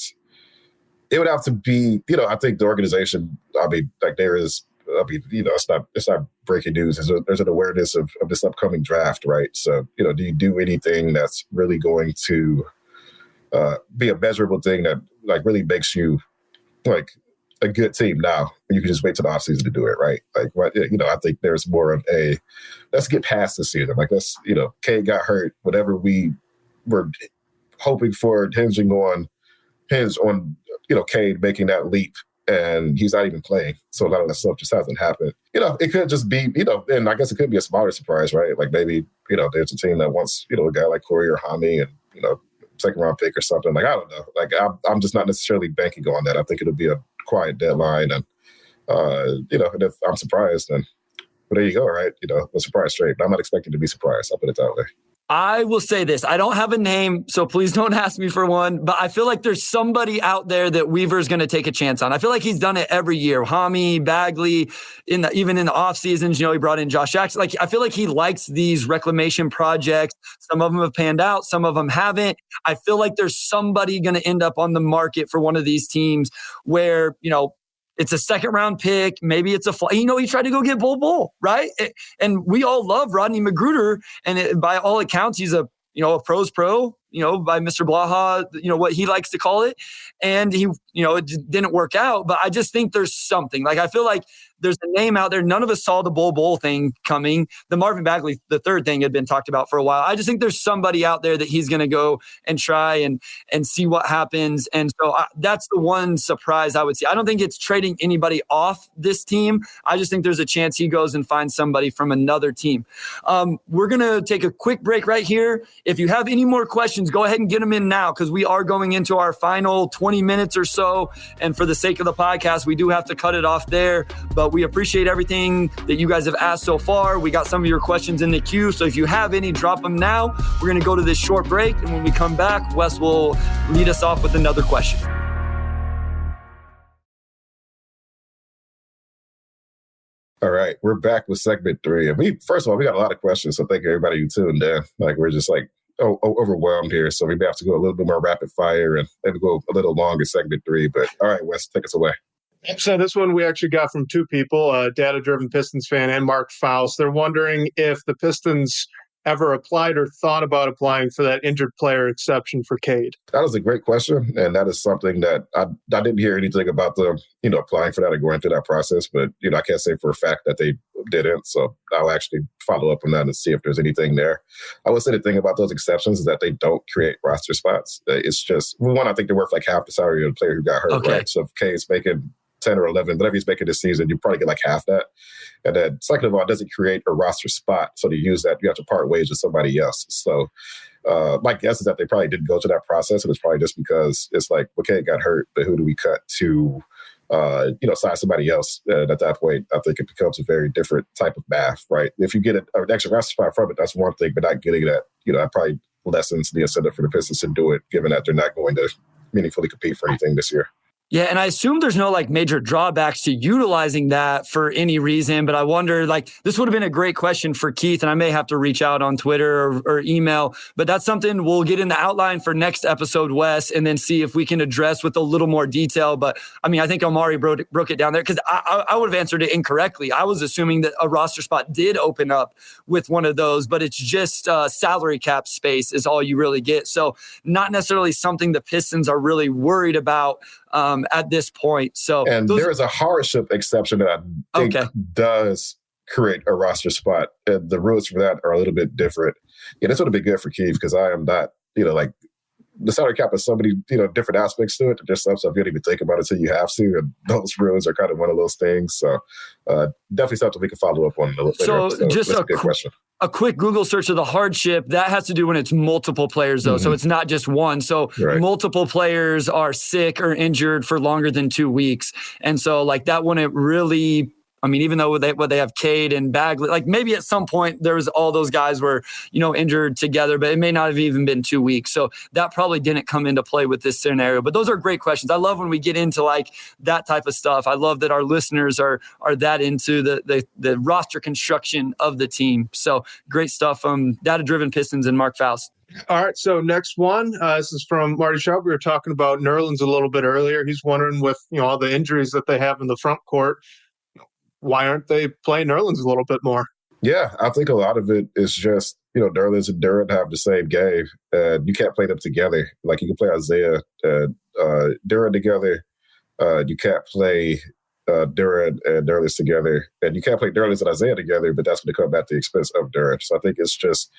it would have to be, I think the organization, it's not breaking news. There's an awareness of this upcoming draft, right? So, do you do anything that's really going to be a measurable thing that like really makes you like a good team now? You can just wait till the offseason to do it, right? Like, what, I think there's more of a, let's get past the season. Like, let's, Cade got hurt, whatever we were hoping for, hinge on, Cade making that leap and he's not even playing. So a lot of that stuff just hasn't happened. It could just be, and I guess it could be a smaller surprise, right? Like maybe, there's a team that wants, a guy like Corey or Hami and, second round pick or something. Like, I don't know. Like, I'm just not necessarily banking on that. I think it'll be a quiet deadline. And, and if I'm surprised, then well, there you go, right? A surprise trade. But I'm not expecting to be surprised. I'll put it that way. I will say this. I don't have a name, so please don't ask me for one, but I feel like there's somebody out there that Weaver's going to take a chance on. I feel like he's done it every year. Hami, Bagley, even in the off seasons, he brought in Josh Jackson. Like, I feel like he likes these reclamation projects. Some of them have panned out. Some of them haven't. I feel like there's somebody going to end up on the market for one of these teams where, it's a second round pick. Maybe it's he tried to go get Bull, right? And we all love Rodney Magruder. And by all accounts, he's a pro's pro, by Mr. Blaha, what he likes to call it. And he, it didn't work out. But I just think there's something. Like, I feel like there's a name out there. None of us saw the Bull thing coming. The Marvin Bagley, the third thing, had been talked about for a while. I just think there's somebody out there that he's going to go and try and see what happens. And so that's the one surprise I would see. I don't think it's trading anybody off this team. I just think there's a chance he goes and finds somebody from another team. We're going to take a quick break right here. If you have any more questions, go ahead and get them in now, because we are going into our final 20 minutes or so. And for the sake of the podcast, we do have to cut it off there. But we appreciate everything that you guys have asked so far. We got some of your questions in the queue. So if you have any, drop them now. We're going to go to this short break. And when we come back, Wes will lead us off with another question. All right. We're back with segment 3. And first of all, we got a lot of questions. So thank you, everybody who tuned in. Like, we're just overwhelmed here. So we may have to go a little bit more rapid fire and maybe go a little longer segment 3. But all right, Wes, take us away. So this one we actually got from two people, a data-driven Pistons fan and Mark Faust. They're wondering if the Pistons ever applied or thought about applying for that injured player exception for Cade. That is a great question, and that is something that I didn't hear anything about them, applying for that or going through that process. But I can't say for a fact that they didn't. So I'll actually follow up on that and see if there's anything there. I would say the thing about those exceptions is that they don't create roster spots. It's just, I think they're worth like half the salary of the player who got hurt. Okay. Right? So if Cade's making 10 or 11, whatever he's making this season, you probably get like half that. And then second of all, it doesn't create a roster spot. So to use that, you have to part ways with somebody else. So my guess is that they probably didn't go through that process. And it's probably just because it's like, okay, got hurt, but who do we cut to, sign somebody else? And at that point, I think it becomes a very different type of math, right? If you get an extra roster spot from it, that's one thing, but not getting that, that probably lessens the incentive for the Pistons to do it, given that they're not going to meaningfully compete for anything this year. Yeah, and I assume there's no major drawbacks to utilizing that for any reason, but I wonder, this would have been a great question for Keith, and I may have to reach out on Twitter or email, but that's something we'll get in the outline for next episode, Wes, and then see if we can address with a little more detail. But I think Omari broke it down there, because I would have answered it incorrectly. I was assuming that a roster spot did open up with one of those, but it's just salary cap space is all you really get. So not necessarily something the Pistons are really worried about at this point. So, and there is a hardship exception that I think does create a roster spot. And the rules for that are a little bit different. Yeah, this would have been good for Keith, because I am not, the salary cap has so many, different aspects to it. There's some stuff you don't even think about until you have to. And those rules are kind of one of those things. So definitely something we can follow up on later. So just a good question. A quick Google search of the hardship, that has to do when it's multiple players, though. Mm-hmm. So it's not just one. So multiple players are sick or injured for longer than 2 weeks. And so that wouldn't really, even though they have Cade and Bagley, maybe at some point there was all those guys were, injured together, but it may not have even been 2 weeks. So that probably didn't come into play with this scenario. But those are great questions. I love when we get into that type of stuff. I love that our listeners are that into the roster construction of the team. So great stuff from Data-Driven Pistons and Mark Faust. All right, so next one. This is from Marty Sharp. We were talking about Nerlens a little bit earlier. He's wondering with all the injuries that they have in the front court, why aren't they playing Nerlens a little bit more? Yeah, I think a lot of it is just, Nerlens and Duren have the same game. You can't play them together. You can play Isaiah and Duren together. You can't play Duren and Nerlens together. And you can't play Nerlens and Isaiah together, but that's going to come at the expense of Duren. So I think it's just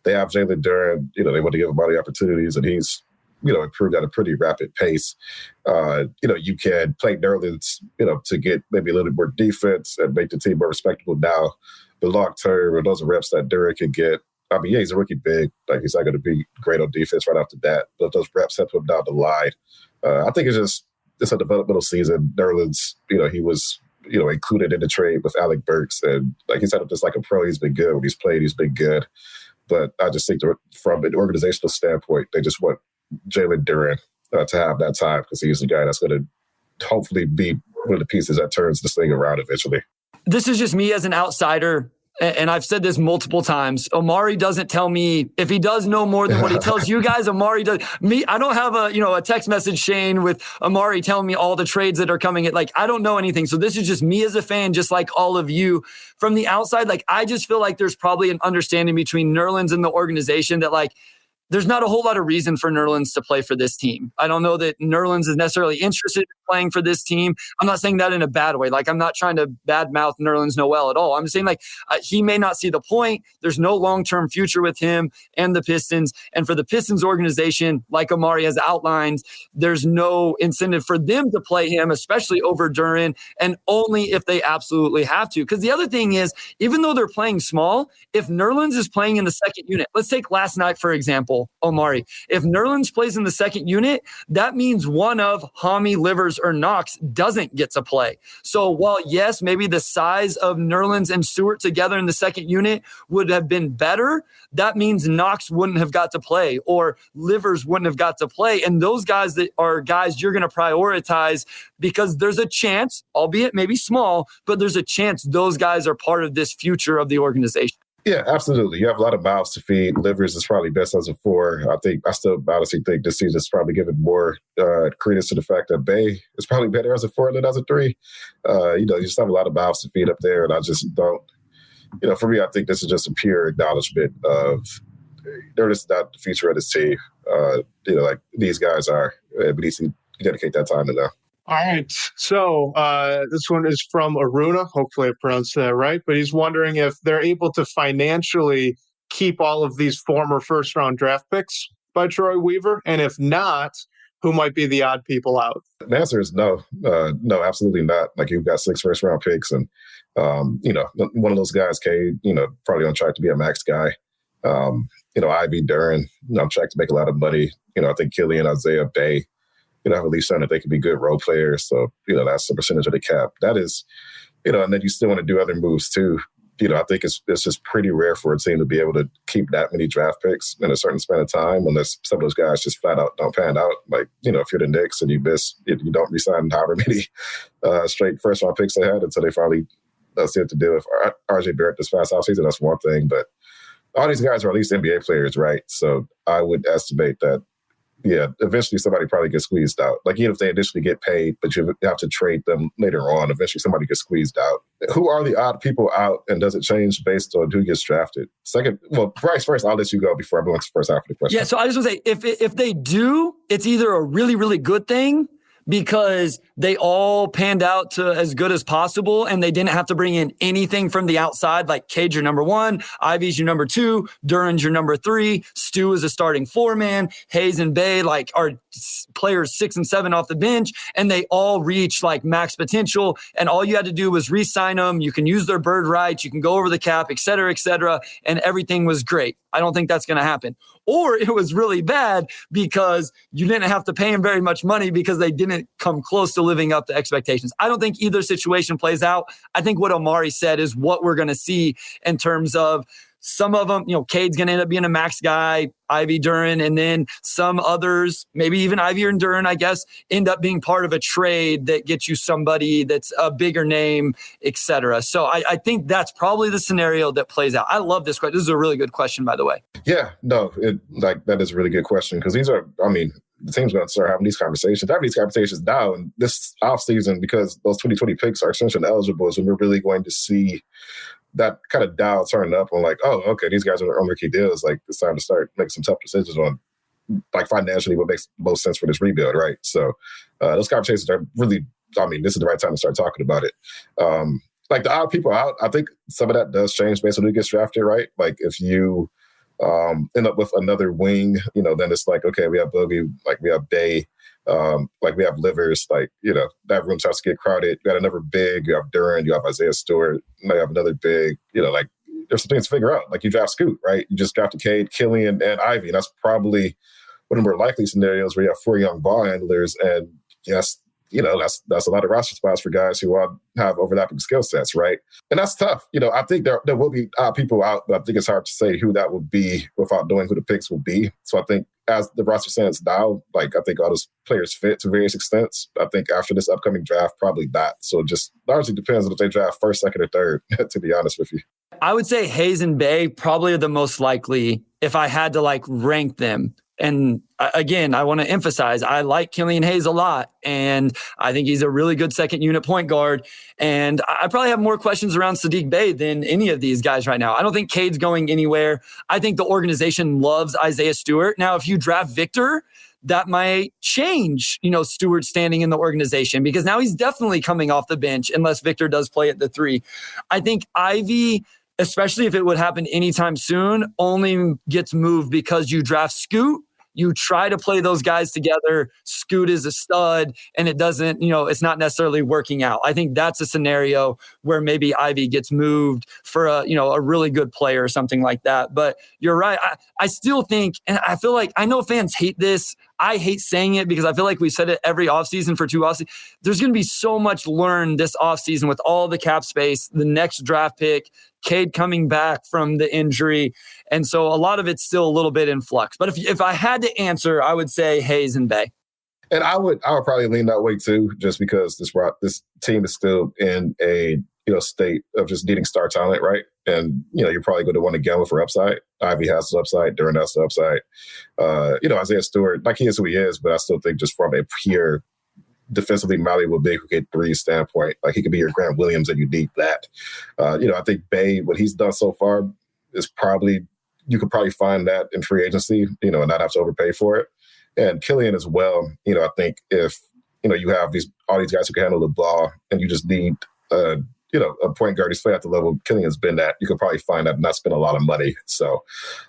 they have Jalen Duren. They want to give him all the opportunities, and he's improved at a pretty rapid pace. You can play Nerlens, to get maybe a little bit more defense and make the team more respectable now. But long term, those are reps that Duren can get. I mean, yeah, he's a rookie big. Like, he's not going to be great on defense right off the bat. But those reps help him down the line. I think it's a developmental season. Nerlens, he was, included in the trade with Alec Burks. And like he said, just like a pro, he's been good. When he's played, he's been good. But I just think from an organizational standpoint, they just want Jalen Duren to have that time because he's the guy that's going to hopefully be one of the pieces that turns this thing around eventually. This is just me as an outsider. And I've said this multiple times. Omari doesn't tell me if he does know more than what he tells you guys. Omari does me. I don't have a text message, Shane, with Omari telling me all the trades that are coming in. Like, I don't know anything. So this is just me as a fan, just like all of you from the outside. Like, I just feel like there's probably an understanding between Nerlens and the organization that like, there's not a whole lot of reason for Nerlens to play for this team. I don't know that Nerlens is necessarily interested in playing for this team. I'm not saying that in a bad way. Like, I'm not trying to badmouth Nerlens Noel at all. I'm saying like he may not see the point. There's no long-term future with him and the Pistons. And for the Pistons organization, like Omari has outlined, there's no incentive for them to play him, especially over Duren, and only if they absolutely have to. Because the other thing is, even though they're playing small, if Nerlens is playing in the second unit, let's take last night, for example, Omari. If Nerlens plays in the second unit, that means one of Hami, Livers, or Knox doesn't get to play. So while, yes, maybe the size of Nerlens and Stewart together in the second unit would have been better, that means Knox wouldn't have got to play or Livers wouldn't have got to play. And those guys that are guys you're going to prioritize because there's a chance, albeit maybe small, but there's a chance those guys are part of this future of the organization. Yeah, absolutely. You have a lot of mouths to feed. Livers is probably best as a 4. I still honestly think this season is probably giving more credence to the fact that Bay is probably better as a 4 than as a 3. You just have a lot of mouths to feed up there, and I just don't. For me, I think this is just a pure acknowledgement of they're just not the future of this team. Like these guys are. But needs to dedicate that time to them. All right. So this one is from Aruna. Hopefully I pronounced that right. But he's wondering if they're able to financially keep all of these former first-round draft picks by Troy Weaver. And if not, who might be the odd people out? The answer is no. No, absolutely not. Like, you've got 6 first-round picks. And, one of those guys, Cade, probably on track to be a max guy. Ivy, Duren, on track to make a lot of money. I think Killian, Isaiah, Bay, have at least shown that they can be good role players. So, that's the percentage of the cap. That is, and then you still want to do other moves too. I think it's just pretty rare for a team to be able to keep that many draft picks in a certain span of time unless some of those guys just flat out don't pan out. Like, if you're the Knicks and you don't re-sign however many straight first-round picks they had until they finally see what to do with RJ Barrett this past offseason, that's one thing. But all these guys are at least NBA players, right? So I would estimate that, eventually somebody probably gets squeezed out. Like, even if they initially get paid, but you have to trade them later on, eventually somebody gets squeezed out. Who are the odd people out, and does it change based on who gets drafted? Second, well, Bryce, first, I'll let you go before I belong to the first half of the question. Yeah, so I just want to say, if they do, it's either a really, really good thing because they all panned out to as good as possible and they didn't have to bring in anything from the outside. Like, Cade's your number 1, Ivy's your number 2, Duren's your number 3, Stu is a starting 4-man, Hayes and Bay are players 6 and 7 off the bench, and they all reach like max potential, and all you had to do was re-sign them. You can use their bird rights, you can go over the cap, et cetera, and everything was great. I don't think that's going to happen. Or it was really bad because you didn't have to pay them very much money because they didn't come close to living up to expectations. I don't think either situation plays out. I think what Omari said is what we're going to see in terms of some of them, Cade's going to end up being a max guy, Ivy, Duren, and then some others, maybe even Ivy and Duren, I guess, end up being part of a trade that gets you somebody that's a bigger name, et cetera. So I think that's probably the scenario that plays out. I love this question. This is a really good question, by the way. Yeah, no, that is a really good question because these are, the team's going to start having these conversations. Having these conversations now in this offseason because those 2020 picks are essentially eligible, so we're really going to see that kind of dial turn up on like, oh, okay, these guys are on rookie deals. Like, it's time to start making some tough decisions on, like, financially what makes most sense for this rebuild, right? So those conversations are really, this is the right time to start talking about it. Like, the odd people out, I think some of that does change based on who gets drafted, right? Like, if you end up with another wing, then it's like, okay, we have Bogey, like we have Bay, like we have Livers, like, that room starts to get crowded. You got another big, you have Duren, you have Isaiah Stewart, now you have another big, like there's some things to figure out. Like you draft Scoot, right? You just drafted Cade, Killian, and Ivy. And that's probably one of the more likely scenarios where you have 4 young ball handlers. And yes, that's a lot of roster spots for guys who have overlapping skill sets, right? And that's tough. I think there will be people out, but I think it's hard to say who that would be without knowing who the picks will be. So I think as the roster stands now, like I think all those players fit to various extents. I think after this upcoming draft, probably not. So it just largely depends on if they draft first, second, or third, to be honest with you. I would say Hayes and Bay probably are the most likely if I had to like rank them. And again, I want to emphasize, I like Killian Hayes a lot, and I think he's a really good second unit point guard. And I probably have more questions around Saddiq Bey than any of these guys right now. I don't think Cade's going anywhere. I think the organization loves Isaiah Stewart. Now, if you draft Victor, that might change, Stewart's standing in the organization, because now he's definitely coming off the bench unless Victor does play at the 3. I think Ivy, especially if it would happen anytime soon, only gets moved because you draft Scoot. You try to play those guys together. Scoot is a stud, and it doesn't, it's not necessarily working out. I think that's a scenario where maybe Ivy gets moved for a really good player or something like that. But you're right. I still think, and I feel like, I know fans hate this. I hate saying it because I feel like we've said it every offseason for 2 offseasons. There's going to be so much learned this offseason with all the cap space, the next draft pick, Cade coming back from the injury. And so a lot of it's still a little bit in flux. But if I had to answer, I would say Hayes and Bay. And I would probably lean that way too, just because this team is still in a state of just needing star talent, right? And you're probably going to want to gamble for upside. Ivy has the upside, Duren has the upside. Isaiah Stewart, like he is who he is, but I still think just from a pure defensively malleable big who get 3 standpoint, like he could be your Grant Williams, and you need that. I think Bay, what he's done so far is you could probably find that in free agency, and not have to overpay for it. And Killian as well. I think if you have all these guys who can handle the ball, and you just need a point guard who's played at the level Killian's been at, you could probably find that and not spend a lot of money. So,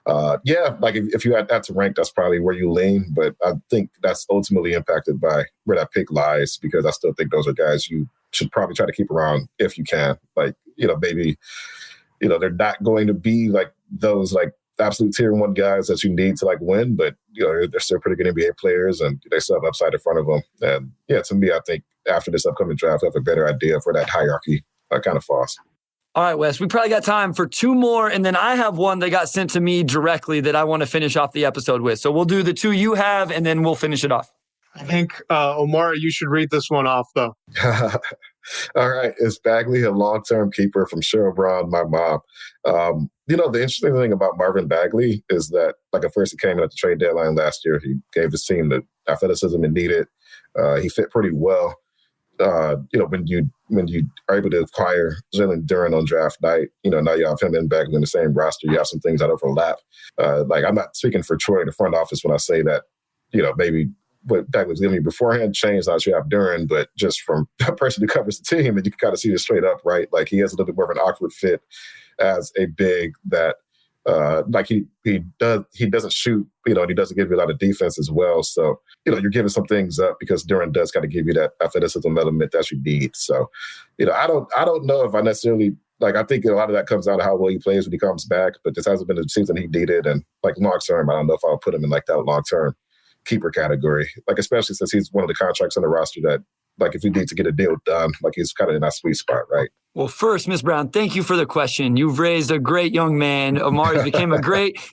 like if you had that to rank, that's probably where you lean. But I think that's ultimately impacted by where that pick lies, because I still think those are guys you should probably try to keep around if you can. Like, maybe, they're not going to be like those like absolute tier 1 guys that you need to like win, but they're still pretty good NBA players, and they still have upside in front of them. And to me, I think after this upcoming draft, I have a better idea for that hierarchy kind of falls. All right, Wes, we probably got time for 2 more, and then I have one that got sent to me directly that I want to finish off the episode with. So we'll do the 2 you have, and then we'll finish it off. I think, Omari, you should read this one off, though. All right. Is Bagley a long-term keeper from Cheryl Brown, my mom? The interesting thing about Marvin Bagley is that, like, at first he came in at the trade deadline last year. He gave his team the athleticism it needed. He fit pretty well. When you are able to acquire Jalen Duren on draft night, now you have him and Bagley in the same roster. You have some things that overlap. I'm not speaking for Troy, the front office, when I say that, maybe what Bagley's giving you beforehand changed how you have Duren, but just from a person who covers the team, and you can kind of see this straight up, right? Like he has a little bit more of an awkward fit as a big that, he doesn't shoot, and he doesn't give you a lot of defense as well. So, you're giving some things up because Duren does kind of give you that athleticism element that you need. So, I don't know if I necessarily, I think a lot of that comes down to how well he plays when he comes back, but this hasn't been the season he needed. And long term, I don't know if I'll put him in that long term keeper category, especially since he's one of the contracts on the roster that, if you need to get a deal done, he's kind of in that sweet spot, right? Well, first, Ms. Brown, thank you for the question. You've raised a great young man. Omari's became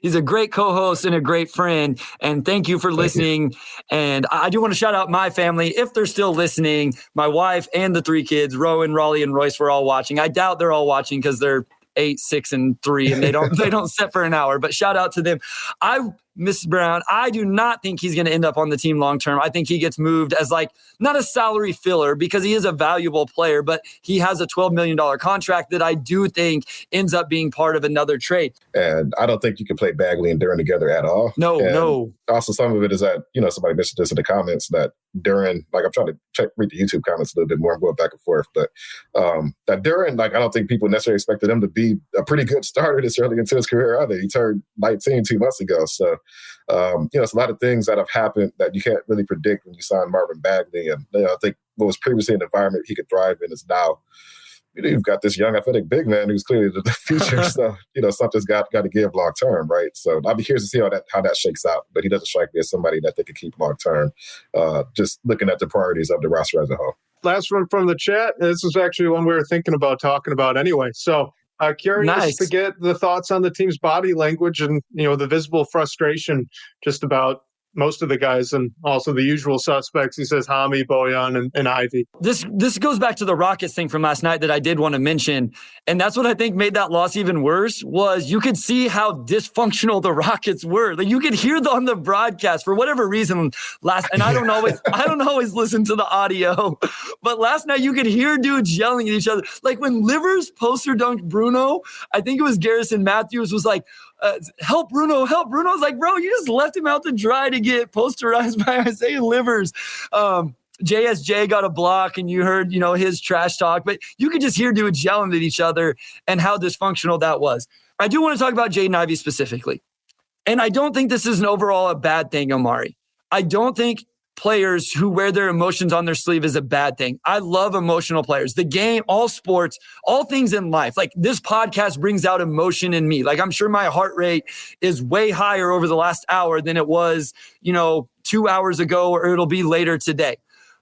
he's a great co-host and a great friend. And thank you for listening. And I do want to shout out my family. If they're still listening, my wife and the 3 kids, Rowan, Raleigh, and Royce, were all watching. I doubt they're all watching because they're 8, 6, and 3, and they don't set for an hour. But shout out to them. Mrs. Brown, I do not think he's going to end up on the team long term. I think he gets moved as not a salary filler because he is a valuable player, but he has a $12 million contract that I do think ends up being part of another trade. And I don't think you can play Bagley and Duren together at all. No. Also, some of it is that, somebody mentioned this in the comments that Duren, like I'm trying to read the YouTube comments a little bit more. I'm going back and forth, but that Duren, like I don't think people necessarily expected him to be a pretty good starter this early into his career either. He turned 19 2 months ago, so it's a lot of things that have happened that you can't really predict when you sign Marvin Bagley, and I think what was previously an environment he could thrive in is now. You've got this young athletic big man who's clearly the future. So, something's got to give long term, right? So I'll be curious to see how that shakes out. But he doesn't strike me as somebody that they could keep long term, just looking at the priorities of the roster as a whole. Last one from the chat. This is actually one we were thinking about talking about anyway. So curious to get the thoughts on the team's body language and, the visible frustration just about most of the guys and also the usual suspects. He says Hami, Bojan, and Ivy. This goes back to the Rockets thing from last night that I did want to mention. And that's what I think made that loss even worse was you could see how dysfunctional the Rockets were. Like you could hear on the broadcast for whatever reason and I don't always listen to the audio, but last night you could hear dudes yelling at each other. Like when Livers poster dunked Bruno, I think it was Garrison Matthews was like, help Bruno. I was like, bro, you just left him out to dry to get posterized by Isaiah Livers. JSJ got a block and you heard, his trash talk, but you could just hear dudes yelling at each other and how dysfunctional that was. I do want to talk about Jaden Ivey specifically. And I don't think this is an overall a bad thing, Omari. I don't think players who wear their emotions on their sleeve is a bad thing. I love emotional players. The game, all sports, all things in life. Like this podcast brings out emotion in me. Like I'm sure my heart rate is way higher over the last hour than it was, 2 hours ago, or it'll be later today.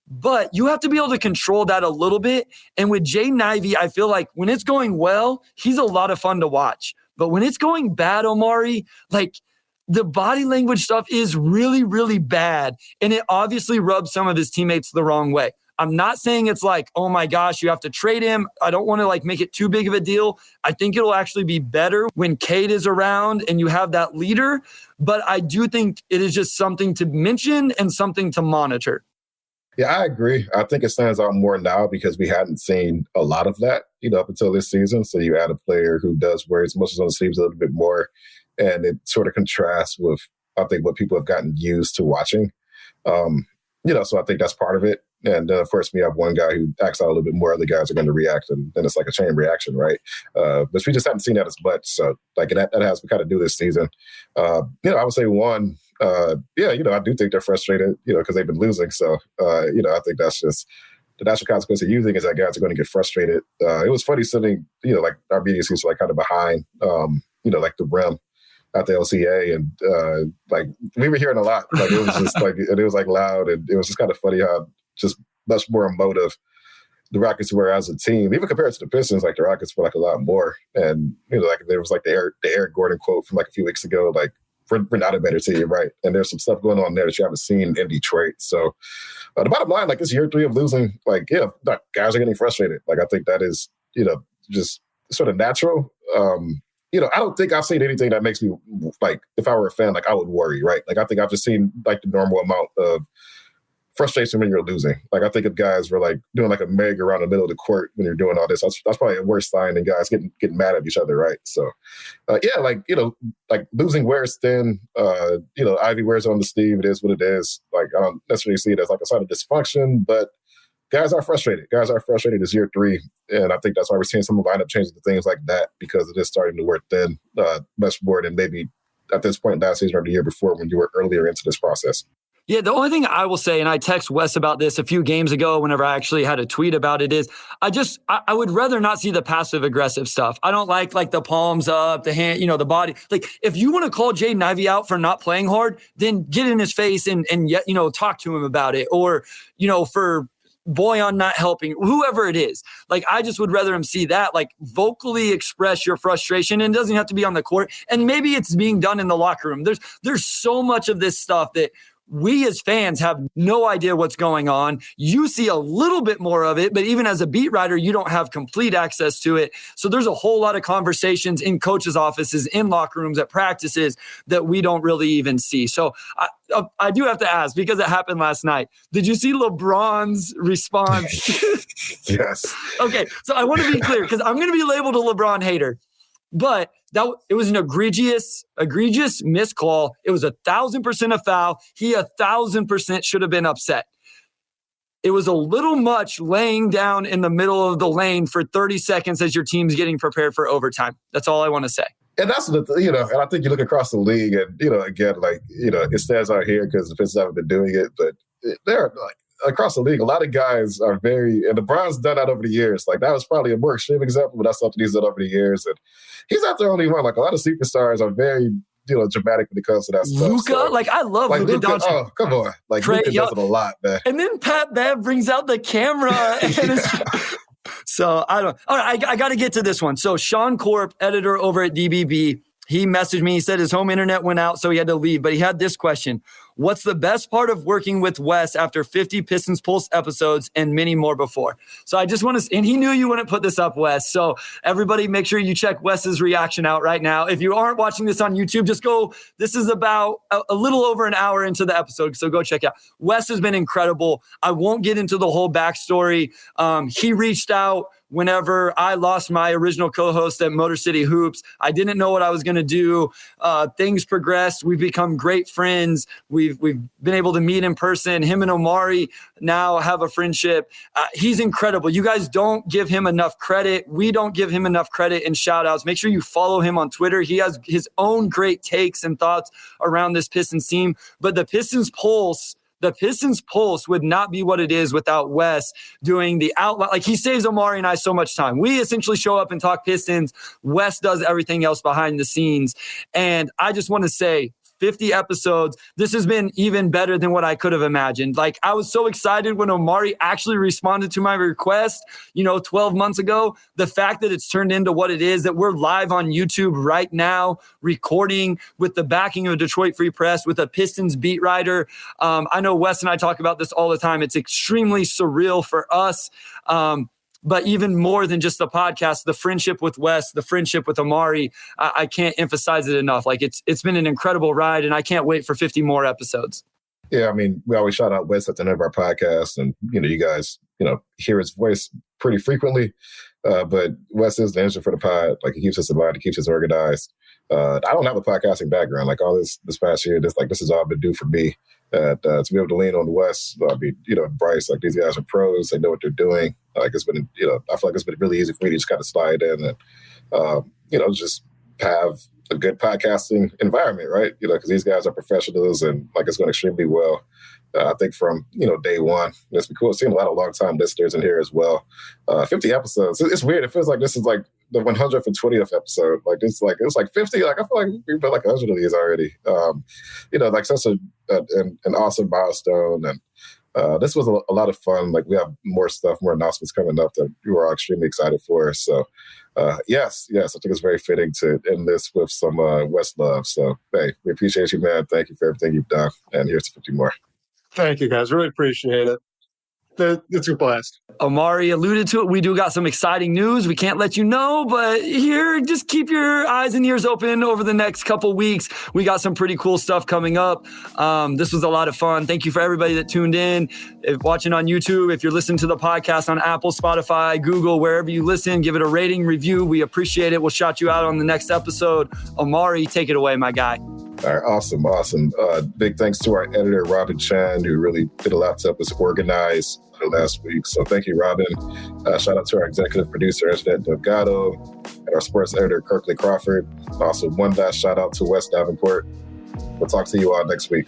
But you have to be able to control that a little bit. And with Jaden Ivey, I feel like when it's going well, he's a lot of fun to watch. But when it's going bad, Omari, like the body language stuff is really, really bad. And it obviously rubs some of his teammates the wrong way. I'm not saying it's like, oh my gosh, you have to trade him. I don't want to make it too big of a deal. I think it'll actually be better when Cade is around and you have that leader. But I do think it is just something to mention and something to monitor. Yeah, I agree. I think it stands out more now because we hadn't seen a lot of that, up until this season. So you add a player who does wear his emotions on the sleeves a little bit more. And it sort of contrasts with, I think, what people have gotten used to watching. So I think that's part of it. And of course, we have one guy who acts out a little bit more. Other guys are going to react, and then it's like a chain reaction, right? But we just haven't seen that as much. So that has to kind of do this season. I would say one, I do think they're frustrated, because they've been losing. So, I think that's just the natural consequence of using is that guys are going to get frustrated. It was funny sitting, our media seems kind of behind, the rim at the LCA, and we were hearing a lot. It was just and it was loud, and it was just kind of funny how just much more emotive the Rockets were as a team, even compared to the Pistons. The Rockets were a lot more, and there was the Eric Gordon quote from a few weeks ago, we're not a better team, right? And there's some stuff going on there that you haven't seen in Detroit. So the bottom line, this year 3 of losing, guys are getting frustrated. I think that is, just sort of natural. I don't think I've seen anything that makes me, if I were a fan, I would worry, right? I think I've just seen, the normal amount of frustration when you're losing. I think if guys were doing a meg around the middle of the court when you're doing all this, that's probably a worse sign than guys getting mad at each other, right? So, losing wears thin. Ivy wears on the sleeve. It is what it is. I don't necessarily see it as a sign of dysfunction, but guys are frustrated. Guys are frustrated. It's year 3, and I think that's why we're seeing some lineup changes to things like that, because it is starting to wear thin much more than maybe at this point last season or the year before when you were earlier into this process. Yeah, the only thing I will say, and I text Wes about this a few games ago whenever I actually had a tweet about it, is I would rather not see the passive-aggressive stuff. I don't like the palms up, the hand, the body. If you want to call Jaden Ivey out for not playing hard, then get in his face and talk to him about it. Or, for Bojan not helping, whoever it is. I just would rather him see that, vocally express your frustration, and it doesn't have to be on the court. And maybe it's being done in the locker room. There's so much of this stuff that we as fans have no idea what's going on. You see a little bit more of it, but even as a beat writer, you don't have complete access to it. So there's a whole lot of conversations in coaches' offices, in locker rooms, at practices that we don't really even see. So I do have to ask, because it happened last night. Did you see LeBron's response? Yes. Okay, so I want to be clear, because I'm going to be labeled a LeBron hater. But it was an egregious missed call. It was 1,000% a foul. He 1,000% should have been upset. it was a little much laying down in the middle of the lane for 30 seconds as your team's getting prepared for overtime. That's all I want to say. And that's and I think you look across the league and, again, it stands out here because the Pistons haven't been doing it, but they're across the league, a lot of guys are and LeBron's done that over the years. Like, that was probably a more extreme example, but that's something he's done over the years. And he's not the only one. Like, a lot of superstars are very, dramatic when it comes to that stuff. Luka, I love Luka Doncic. Oh, come on. Luka does it a lot, man. And then Pat Bev brings out the camera. And so, I don't. All right, I got to get to this one. So, Sean Corp, editor over at DBB, he messaged me. He said his home internet went out, so he had to leave. But he had this question. What's the best part of working with Wes after 50 Pistons Pulse episodes and many more before? So I just want to, and he knew you wouldn't put this up, Wes. So everybody make sure you check Wes's reaction out right now. If you aren't watching this on YouTube, just go, this is about a little over an hour into the episode. So go check it out. Wes has been incredible. I won't get into the whole backstory. He reached out whenever I lost my original co-host at Motor City Hoops. I didn't know what I was going to do. Things progressed. We've become great friends. We've been able to meet in person. Him and Omari now have a friendship. He's incredible. You guys don't give him enough credit. We don't give him enough credit and shout outs. Make sure you follow him on Twitter. He has his own great takes and thoughts around this Pistons team. But the Pistons Pulse would not be what it is without Wes doing the outline. Like, he saves Omari and I so much time. We essentially show up and talk Pistons. Wes does everything else behind the scenes. And I just want to say, 50 episodes. This has been even better than what I could have imagined. Like, I was so excited when Omari actually responded to my request, 12 months ago. The fact that it's turned into what it is, that we're live on YouTube right now, recording with the backing of Detroit Free Press with a Pistons beat writer. I know Wes and I talk about this all the time. It's extremely surreal for us. But even more than just the podcast, the friendship with Wes, the friendship with Omari, I can't emphasize it enough. Like, it's been an incredible ride, and I can't wait for 50 more episodes. Yeah, I mean, we always shout out Wes at the end of our podcast, and, you guys, hear his voice pretty frequently. But Wes is the engine for the pod. Like, he keeps us alive, he keeps us organized. I don't have a podcasting background. Like, all this past year, this has all been due for me. To be able to lean on Wes, Bryce, like, these guys are pros. They know what they're doing. Like, it's been, I feel like it's been really easy for me to just kind of slide in and, just have a good podcasting environment, right? Because these guys are professionals and, like, it's going extremely well. I think from, day one. It's been cool seeing a lot of long-time listeners in here as well. 50 episodes. It's weird. It feels like this is like the 120th episode. Like, it's like 50. Like, I feel like we've been like 100 of these already. Like, such an awesome milestone. And this was a lot of fun. Like, we have more stuff, more announcements coming up that we were all extremely excited for. So, yes, I think it's very fitting to end this with some Wes love. So, hey, we appreciate you, man. Thank you for everything you've done. And here's to 50 more. Thank you, guys. Really appreciate it. It's a blast. Omari alluded to it. We do got some exciting news. We can't let you know, but here, just keep your eyes and ears open over the next couple weeks. We got some pretty cool stuff coming up. This was a lot of fun. Thank you for everybody that tuned in. If watching on YouTube, if you're listening to the podcast on Apple, Spotify, Google, wherever you listen, give it a rating, review. We appreciate it. We'll shout you out on the next episode. Omari, take it away, my guy. All right, awesome. Big thanks to our editor, Robin Chan, who really did a lot to help us organize last week. So thank you, Robin. Shout out to our executive producer, Anjanette Delgado, and our sports editor, Kirkley Crawford. Also, one last shout out to Wes Davenport. We'll talk to you all next week.